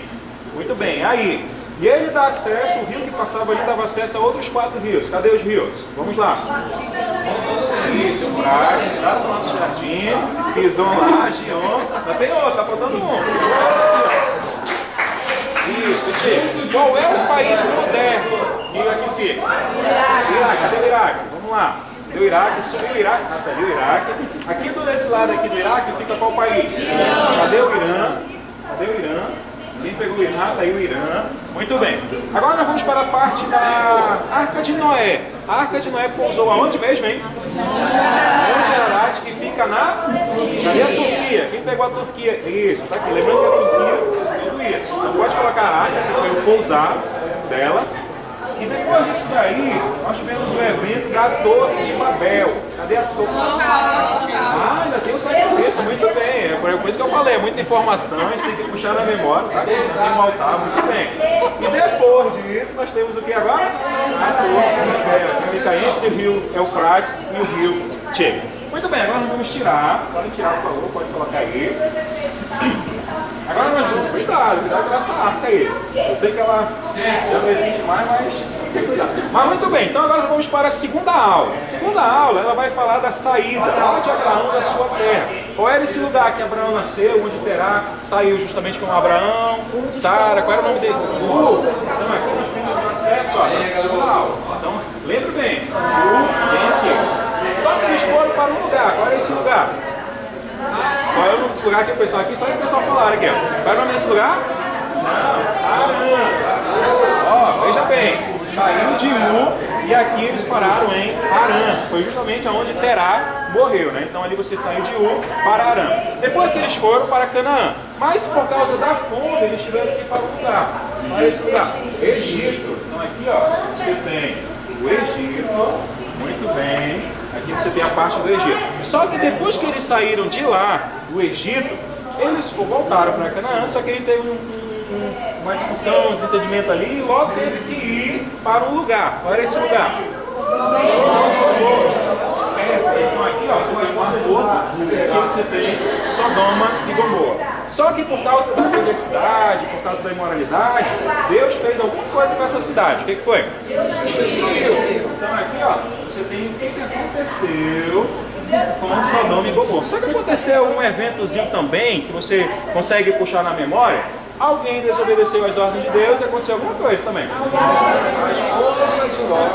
Muito bem. Aí. E ele dá acesso, o rio que passava ali dava acesso a outros 4 rios. Cadê os rios? Vamos lá. Isso, Eufrates, lá no nosso jardim. Pison lá, Gion. Já tem outro, tá faltando um. Isso, tio. Qual é o país moderno? E aqui fica? Iraque. Cadê o Iraque? Vamos lá. Cadê o Iraque? Subiu o Iraque. Ah, cadê o Iraque? Aqui desse lado aqui do Iraque fica qual país? Cadê o Irã? Cadê o Irã? Quem pegou o Irã? Tá aí o Irã. Muito bem. Agora nós vamos para a parte da Arca de Noé. A Arca de Noé pousou aonde mesmo, hein? Monte Ararat, que fica na... Cadê a Turquia? Quem pegou a Turquia? Isso, tá aqui. Lembrando que a Turquia é tudo isso. Então pode colocar a arca, que foi o pousar dela. E depois disso daí, nós tivemos o evento da Torre de Babel. Cadê a Torre? Ah, ainda tem o sacrifício, muito bem. É Por isso que eu falei, é muita informação, a gente tem que puxar na memória, tá? Tem um altar, muito bem. E depois disso, nós temos o que agora? A torre, que fica entre o rio Eufrates e o rio Tigre. Muito bem, agora nós vamos tirar. Pode tirar, por favor, pode colocar aí. Agora nós vamos, cuidado com essa arca aí. Eu sei que ela já não existe mais, mas tem que cuidar. Mas muito bem, então agora nós vamos para a segunda aula. A segunda aula, ela vai falar da saída, lá de Abraão da sua terra. Qual era esse lugar que Abraão nasceu, onde Terá saiu justamente com Abraão, Sara, qual era o nome dele? Então aqui nós temos acesso à segunda aula. Então, lembre bem, vem aqui. Só que eles foram para um lugar, qual é esse lugar? Qual é o nome desse lugar que o pessoal aqui? Só esse pessoal falaram aqui, ó. Qual é o nome desse lugar? Não, Arã. Ó, veja bem, saiu de U e aqui eles pararam em Arã. Foi justamente onde Terá morreu, né? Então ali você saiu de U para Arã. Depois que eles foram para Canaã. Mas por causa da fome, eles tiveram que ir para um lugar. Olha esse lugar, Egito. Então aqui, ó, você tem o Egito. Muito bem. Aqui você tem a parte do Egito. Só que depois que eles saíram de lá, do Egito, eles voltaram para Canaã, só que ele teve uma discussão, um desentendimento ali, e logo teve que ir para um lugar. Qual era esse lugar? Então aqui, ó, você tem Gomorra, aqui você tem Sodoma e Gomorra. Só que por causa da perversidade, por causa da imoralidade, Deus fez alguma coisa com essa cidade. O que foi? Então aqui, ó, você tem o que aconteceu com Sodoma e Gomorra. Só que aconteceu um eventozinho também, que você consegue puxar na memória. Alguém desobedeceu às ordens de Deus e aconteceu alguma coisa também. A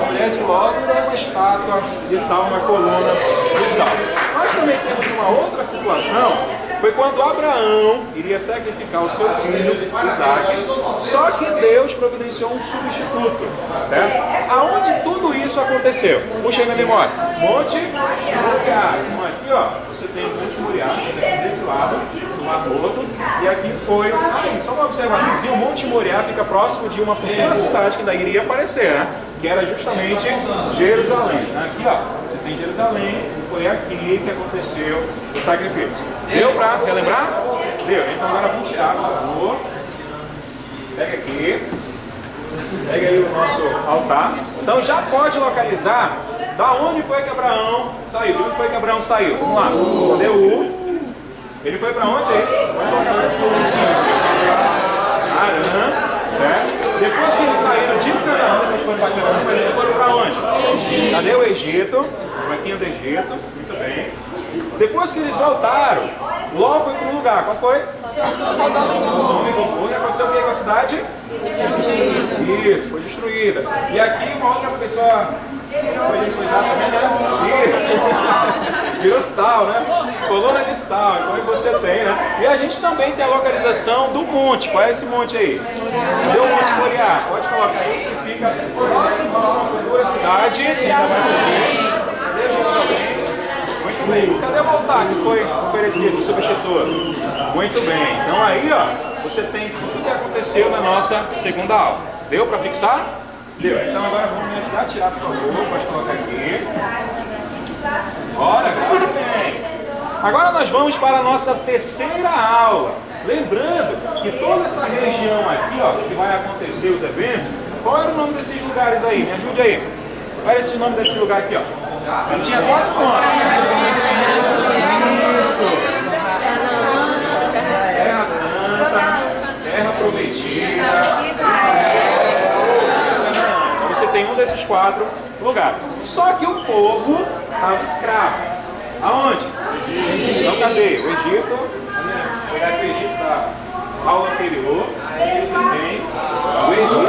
mulher de Ló virou uma estátua de sal, uma coluna de sal. Nós também temos uma outra situação, foi quando Abraão iria sacrificar o seu filho, Isaac, só que Deus providenciou um substituto. Certo? Aonde tudo isso aconteceu? Puxa aí na memória. Monte Moriá. Então aqui, ó, você tem o Monte Moriá, desse lado, do Mar Morto, e aqui foi... só uma observação, o Monte Moriá fica próximo de uma futura cidade que ainda iria aparecer, né? Que era justamente Jerusalém. Aqui, ó, você tem Jerusalém, foi aqui que aconteceu o sacrifício. Deu para relembrar? Deu. Então agora vamos tirar, por favor. Pega aqui. Pega aí o nosso altar. Então já pode localizar da onde foi que Abraão saiu. De onde foi que Abraão saiu? Vamos lá. Cadê o U? Ele foi para onde aí? Arã, certo? Depois que eles saíram de Canaã, eles foram para Canaã, mas eles foram para onde? Cadê o Egito? O banquinho do Egito, muito bem. Depois que eles voltaram, Ló foi para um lugar, qual foi? Sodoma e Gomorra. Aconteceu o que com a cidade? Isso, foi destruída. E aqui uma outra pessoa foi destruída também, né? Virou sal, né? Coluna de sal, então você tem, né? E a gente também tem a localização do monte. Qual é esse monte aí? Cadê o Monte Moriá? Pode colocar aí, que fica próximo a uma futura cidade. Cadê Jerusalém? Muito bem. Cadê o altar que foi oferecido, o substituto? Muito bem. Então aí, ó, você tem tudo que aconteceu na nossa segunda aula. Deu para fixar? Deu. Então agora vamos me ajudar a tirar, por favor. Pode colocar aqui. Bora, muito bem. Agora nós vamos para a nossa terceira aula. Lembrando que toda essa região aqui, ó, que vai acontecer os eventos, qual era o nome desses lugares aí? Me ajude aí. Qual era esse nome desse lugar aqui, ó? Ele tinha 4 nomes. Isso. Terra Santa, Terra Prometida, então você tem um desses 4 lugares. Só que o povo estava escravo. Aonde? Então cadê? O Egito. Vou pegar aqui o Egito da aula anterior. Aqui você tem o Egito.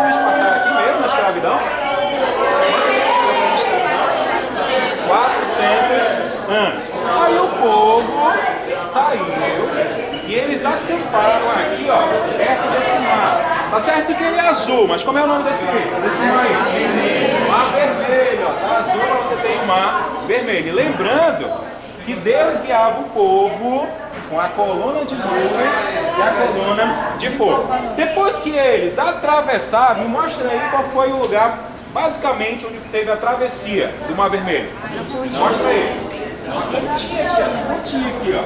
Eles passaram aqui mesmo na escravidão. 400 anos. Aí o povo saiu e eles acamparam aqui, ó, perto desse mar. Tá certo que ele é azul, mas como é o nome desse mar aí? Mar vermelho, ó. Tá azul, mas você tem o mar vermelho. E lembrando que Deus guiava o povo com a coluna de nuvens e a coluna de fogo. Depois que eles atravessaram, me mostra aí qual foi o lugar, basicamente, onde teve a travessia do Mar Vermelho. Mostra aí. Uma pontinha aqui, essa pontinha aqui, ó.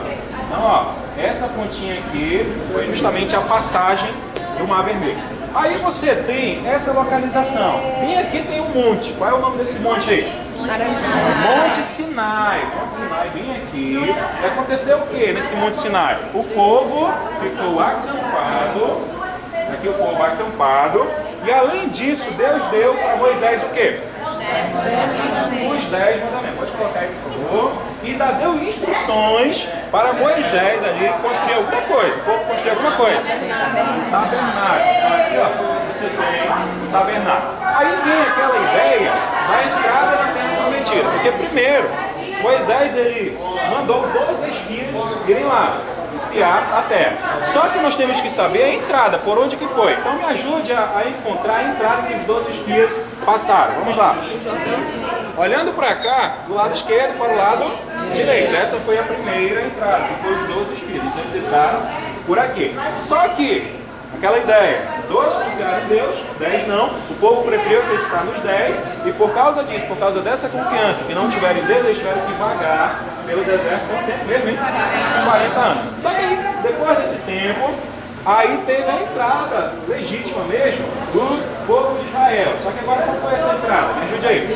Então, ó, essa pontinha aqui foi justamente a passagem do Mar Vermelho. Aí você tem essa localização. Bem aqui tem um monte. Qual é o nome desse monte aí? Monte Sinai. Monte Sinai, bem aqui. E aconteceu o que nesse Monte Sinai? O povo ficou acampado. Aqui o povo acampado. E além disso, Deus deu para Moisés o quê? Os 10 mandamentos. Pode colocar aí, por favor. E deu instruções para Moisés ali construir alguma coisa. O povo construiu alguma coisa. Tabernáculo. Então aqui, ó, você tem o tabernáculo. Aí vem aquela ideia da entrada na Terra Prometida. Porque primeiro, Moisés ele mandou 12 espias irem lá espiar a terra. Só que nós temos que saber a entrada, por onde que foi. Então me ajude a encontrar a entrada que os 12 espias passaram. Vamos lá. Olhando para cá, do lado esquerdo para o lado direito. Essa foi a primeira entrada, que foi os 12 espias. Então eles entraram por aqui. Só que, aquela ideia, 12 confiaram em Deus, 10 não. O povo preferiu acreditar nos 10. E por causa disso, por causa dessa confiança, que não tiveram em Deus, eles tiveram que vagar pelo deserto por tempo mesmo, hein? 40 anos. Só que aí, depois desse tempo, aí teve a entrada legítima mesmo do povo de Israel. Só que agora qual foi essa entrada? Me ajude aí.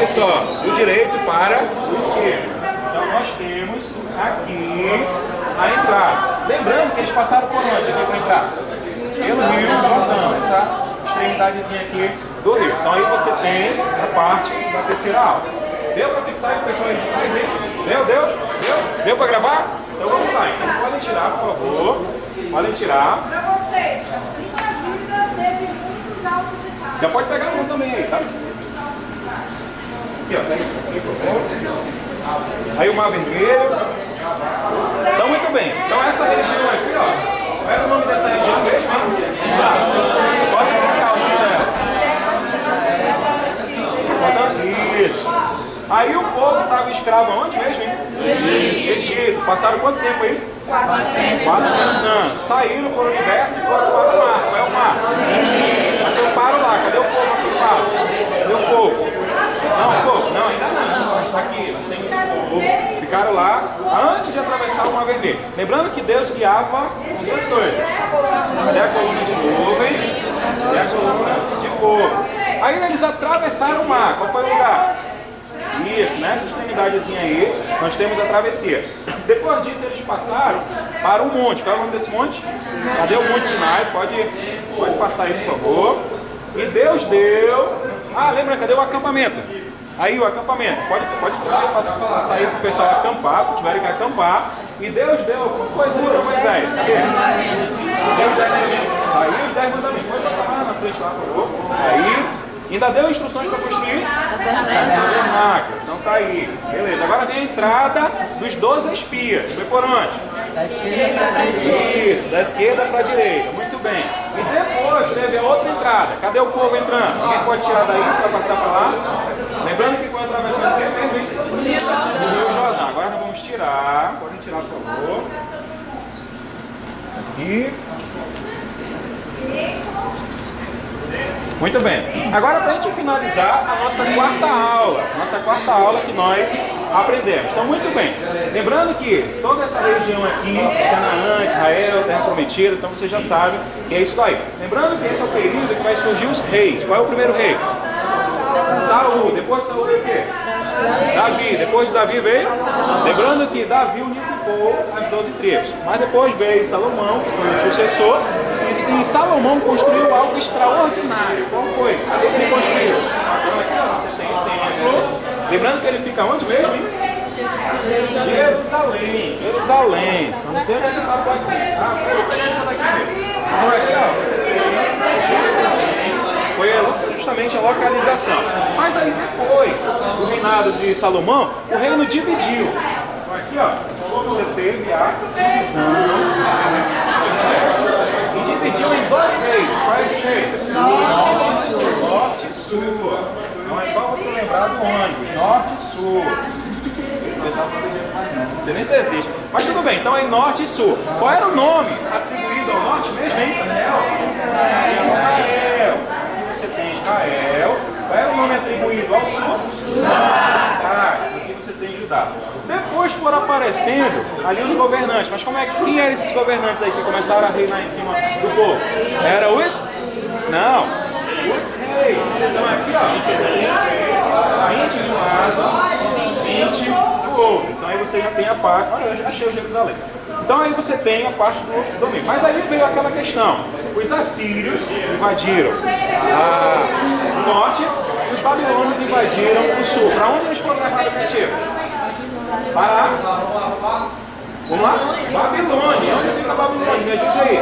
Isso, ó, do direito para o esquerdo. Então nós temos aqui a entrada. Lembrando que eles passaram por onde aqui para entrar? Pelo Rio Jordão, essa extremidadezinha aqui do rio. Então aí você tem a parte da terceira aula. Deu para fixar aí o pessoal aí de trás aí? Deu para gravar? Então vamos lá. Então podem tirar, por favor. Podem tirar. Para vocês, a vida teve muitos altos e baixos. Já pode pegar um também aí, tá? Aqui, ó. Aqui, por favor. Aí o Mar Vermelho. Então, muito bem. Então, essa região aqui, ó. Qual era o nome dessa região mesmo? Pode colocar o nome dela. Isso. Aí o povo estava escravo aonde mesmo, hein? Egito. Passaram quanto tempo aí? 400 anos. Saíram, foram libertos e foram para o mar. Qual é o mar? Acamparam lá. Cadê o povo acampado? Cadê o povo? Não, o povo? Não, ainda não. Está aqui. Tem o povo. Ficaram lá antes de atravessar o Mar Vermelho. Lembrando que Deus guiava com duas coisas. Cadê a coluna de nuvem? E a coluna de fogo. Aí eles atravessaram o mar. Qual foi o lugar? Isso, nessa extremidadezinha aí, nós temos a travessia. Depois disso, eles passaram para um monte. Qual é o nome desse monte? Cadê o Monte Sinai? Pode passar aí, por favor. E Deus deu... Ah, lembra, cadê o acampamento? Aí o acampamento. Pode passar aí para o pessoal acampar, para tiverem que acampar. E Deus deu alguma coisa ali para Moisés. Aí os 10 mandamentos. Pode botar lá na frente, lá, por favor. Aí... Ainda deu instruções para construir tabernáculo. Então tá aí. Beleza. Agora vem a entrada dos 12 espias. Foi por onde? Da esquerda para a direita. Isso, da esquerda para a direita. Muito bem. E depois teve a outra entrada. Cadê o povo entrando? Alguém pode tirar daí para passar para lá? Lembrando que foi atravessando o Rio Jordão. Agora nós vamos tirar. Podem tirar, por favor. Aqui. Muito bem. Agora, para a gente finalizar a nossa quarta aula que nós aprendemos. Então, muito bem. Lembrando que toda essa região aqui, Canaã, Israel, Terra Prometida, então você já sabe que é isso daí. Lembrando que esse é o período que vai surgir os reis. Qual é o primeiro rei? Saul. Depois de Saul veio o quê? Davi. Depois de Davi veio? Lembrando que Davi unificou as 12 tribos. Mas depois veio Salomão, que foi o sucessor. E Salomão construiu algo extraordinário. Qual foi? O que ele construiu? Então aqui ó, você tem o templo. Lembrando que ele fica onde mesmo, hein? Jerusalém. Então não sei onde é que está a placa aqui. Ah, foi essa daqui mesmo. Então aqui ó, você tem... Foi justamente a localização. Mas aí depois do reinado de Salomão, o reino dividiu. Então aqui ó, você teve a divisão. Dividiu em 2 reis. Quais reis? Norte e Sul. Não é só você lembrar do ônibus. Norte e Sul. O pessoal não sei nem se existe. Mas tudo bem, então é Norte e Sul. Qual era o nome atribuído ao Norte mesmo, hein? Israel. Aqui você tem Israel. Qual era o nome atribuído ao Sul? Judá. Aqui você tem Judá. candidato. Depois foram aparecendo ali os governantes. Mas quem eram esses governantes aí que começaram a reinar em cima do povo? Era os? Não, os reis. Então aqui, ó, 20 de um lado, 20 do outro. Então aí você já tem a parte. Olha, eu já achei o Jerusalém. Então aí você tem a parte do domínio. Mas aí veio aquela questão. Os assírios invadiram o norte e os babilônios invadiram o sul. Para onde eles foram levados cativos? Para... Vamos lá? Babilônia. Onde fica a Babilônia? Me ajude aí.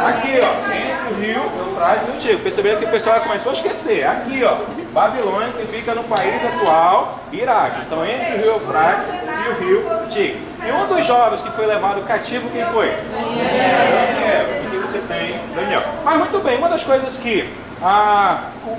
Aqui, ó. Entre o rio Eufrates e o Tigre. Perceberam que o pessoal começou a esquecer. Aqui, ó. Babilônia, que fica no país atual, Iraque. Então, entre o rio Eufrates e o rio Tigre. E um dos jovens que foi levado cativo, quem foi? Daniel. Aqui você tem Daniel. Mas muito bem, uma das coisas que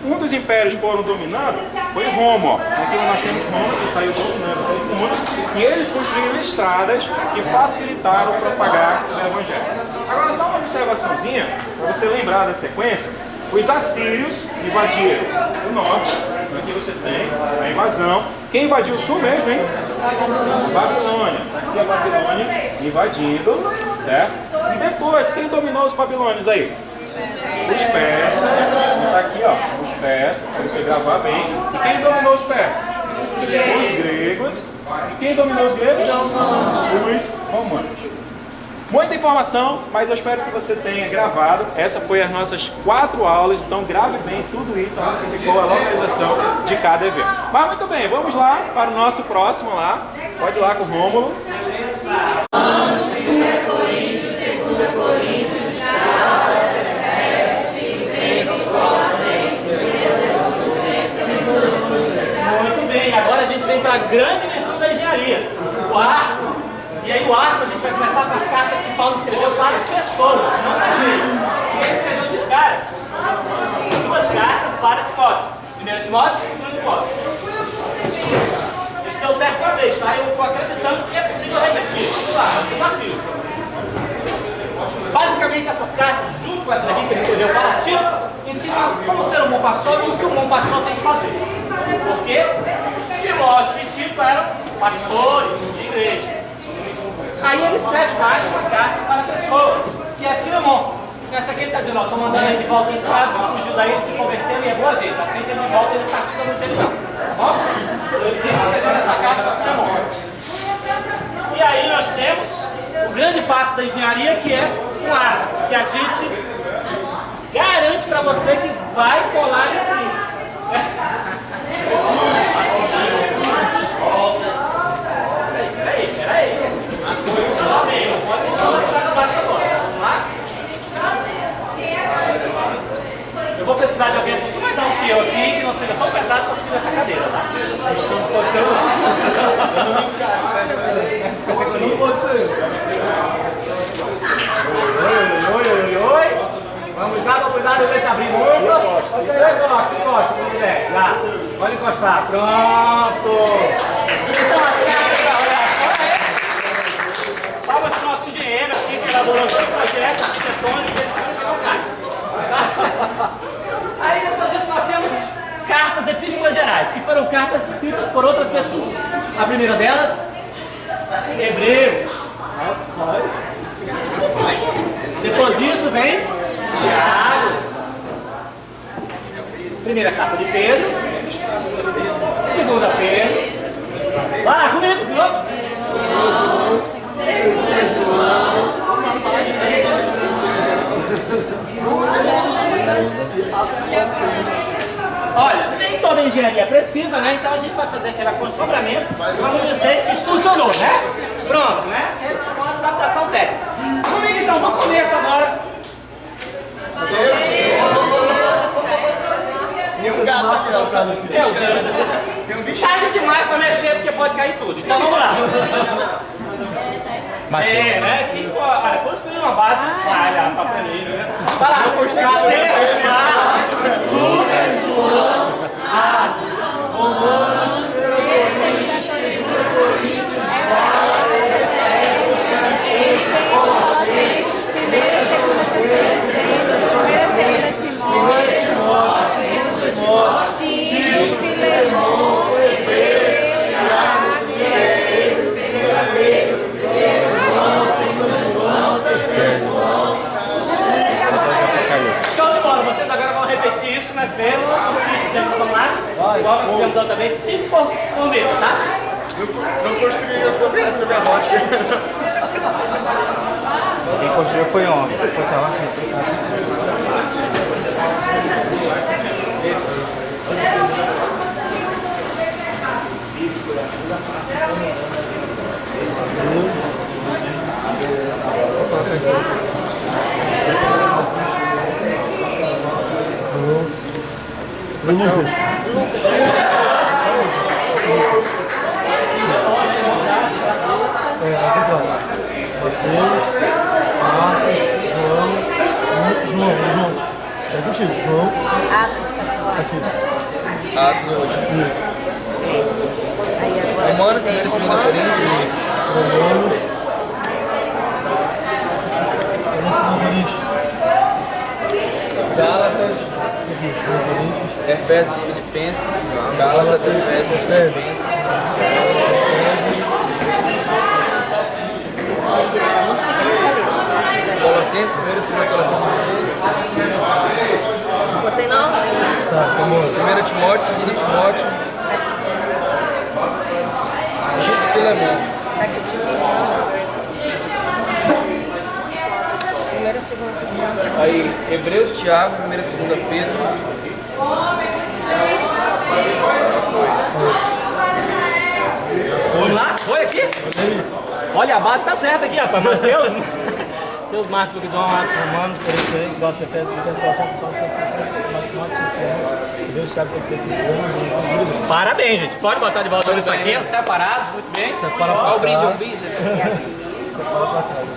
um dos impérios foram dominando foi Roma. Aqui nós temos Roma, que saiu dominando o mundo, e eles construíram estradas que facilitaram propagar o Evangelho. Agora, só uma observaçãozinha, para você lembrar da sequência. Os assírios invadiram o norte, aqui você tem a invasão. Quem invadiu o sul mesmo, hein? Babilônia. Aqui a Babilônia invadindo, certo? E depois, quem dominou os babilônios aí? Os persas. Está aqui, ó, os persas, para você gravar bem. E quem dominou os persas? Os gregos. E quem dominou os gregos? Os romanos. Muita informação, mas eu espero que você tenha gravado. Essa foi as nossas 4 aulas, então grave bem tudo isso, onde ficou a localização de cada evento. Mas muito bem, vamos lá para o nosso próximo lá. Pode ir lá com o Rômulo. Muito bem, agora a gente vem para a grande lição da engenharia, o arco. E aí o arco a gente vai começar com as cartas que Paulo escreveu para pessoas, não para ele. Ele escreveu de cara 2 cartas para Timóteo. 1 Timóteo e 2 Timóteo. Isso deu certo uma vez, tá? Eu estou acreditando que é possível repetir. Vamos lá, é um desafio. Basicamente essas cartas, junto com essa daqui que ele escreveu para Tito, ensinam como ser um bom pastor e o que um bom pastor tem que fazer. Porque Timóteo e Tito eram pastores de igreja. Aí ele escreve mais uma carta para pessoas, que é Filemon. Essa aqui ele está dizendo, ó, estou mandando ele de volta em escravo, fugiu daí, ele se converteu e é boa gente. Assim que ele volta, ele pratica no ele não. Tá bom? Ele tem que escrever essa carta para Filemon. E aí nós temos o grande passo da engenharia, que é um arco, que a gente garante para você que vai colar em cima. Peraí. Não pode colocar no baixo agora. Vamos lá? Eu vou precisar de alguém um pouquinho mais alto que eu aqui, que não seja tão pesado para subir nessa cadeira, tá? Não pode ser. Oi. Vamos lá, cuidado, não deixa abrir muito. Encosta, mulher. Lá. Pode encostar. Pronto. Então, as caras, olha só. Palmas para o nosso engenheiro aqui que elaborou esse projeto, arquitetônico, ele vai tirar o carro. Aí depois disso nós temos cartas epístolas gerais, que foram cartas escritas por outras pessoas. A primeira delas, Hebreus. Depois disso vem Tiago. Primeira carta de Pedro. Segunda Pedro. Vai lá comigo, de novo. Olha, nem toda engenharia precisa, né? Então a gente vai fazer aquele acostumamento e vamos dizer que funcionou, né? Pronto, né? É uma adaptação técnica. Comigo então, do começo agora. Tem um gato aqui na casa do Meu Deus. Tem um bicho. Tarde demais para mexer porque pode cair tudo. Então vamos lá. É, né? Que, olha, construir uma base falha, papeleiro, né? Vai lá, fizemos outra vez, 5 por metro, tá? Não construíram sobre a rocha. Quem construiu foi ontem. Foi essa rocha. É contigo, João. Aqui. Atos 8. Romanos, 1 e 2 Coríntios. Gálatas, Efésios, Filipenses. Gálatas, Efésios, Filipenses. Colossenses, 1 e 2 Colossenses. Botei não? Tá, como? 1 Timóteo, 2 Timóteo. Tito e Filemão. Primeiro, segundo. Aí, Hebreus, Tiago, 1 e 2 Pedro. Vamos lá? Foi aqui? Olha, a base tá certa aqui, rapaz. Mateus, Mateus, Marcos, Lucas, João, Atos, Romanos, Coríntios, Gálatas, Efésios, Deus sabe o que é. Parabéns, gente. Pode botar de volta isso aqui, separado, muito bem. Olha o brinde, eu fiz. Separa pra trás.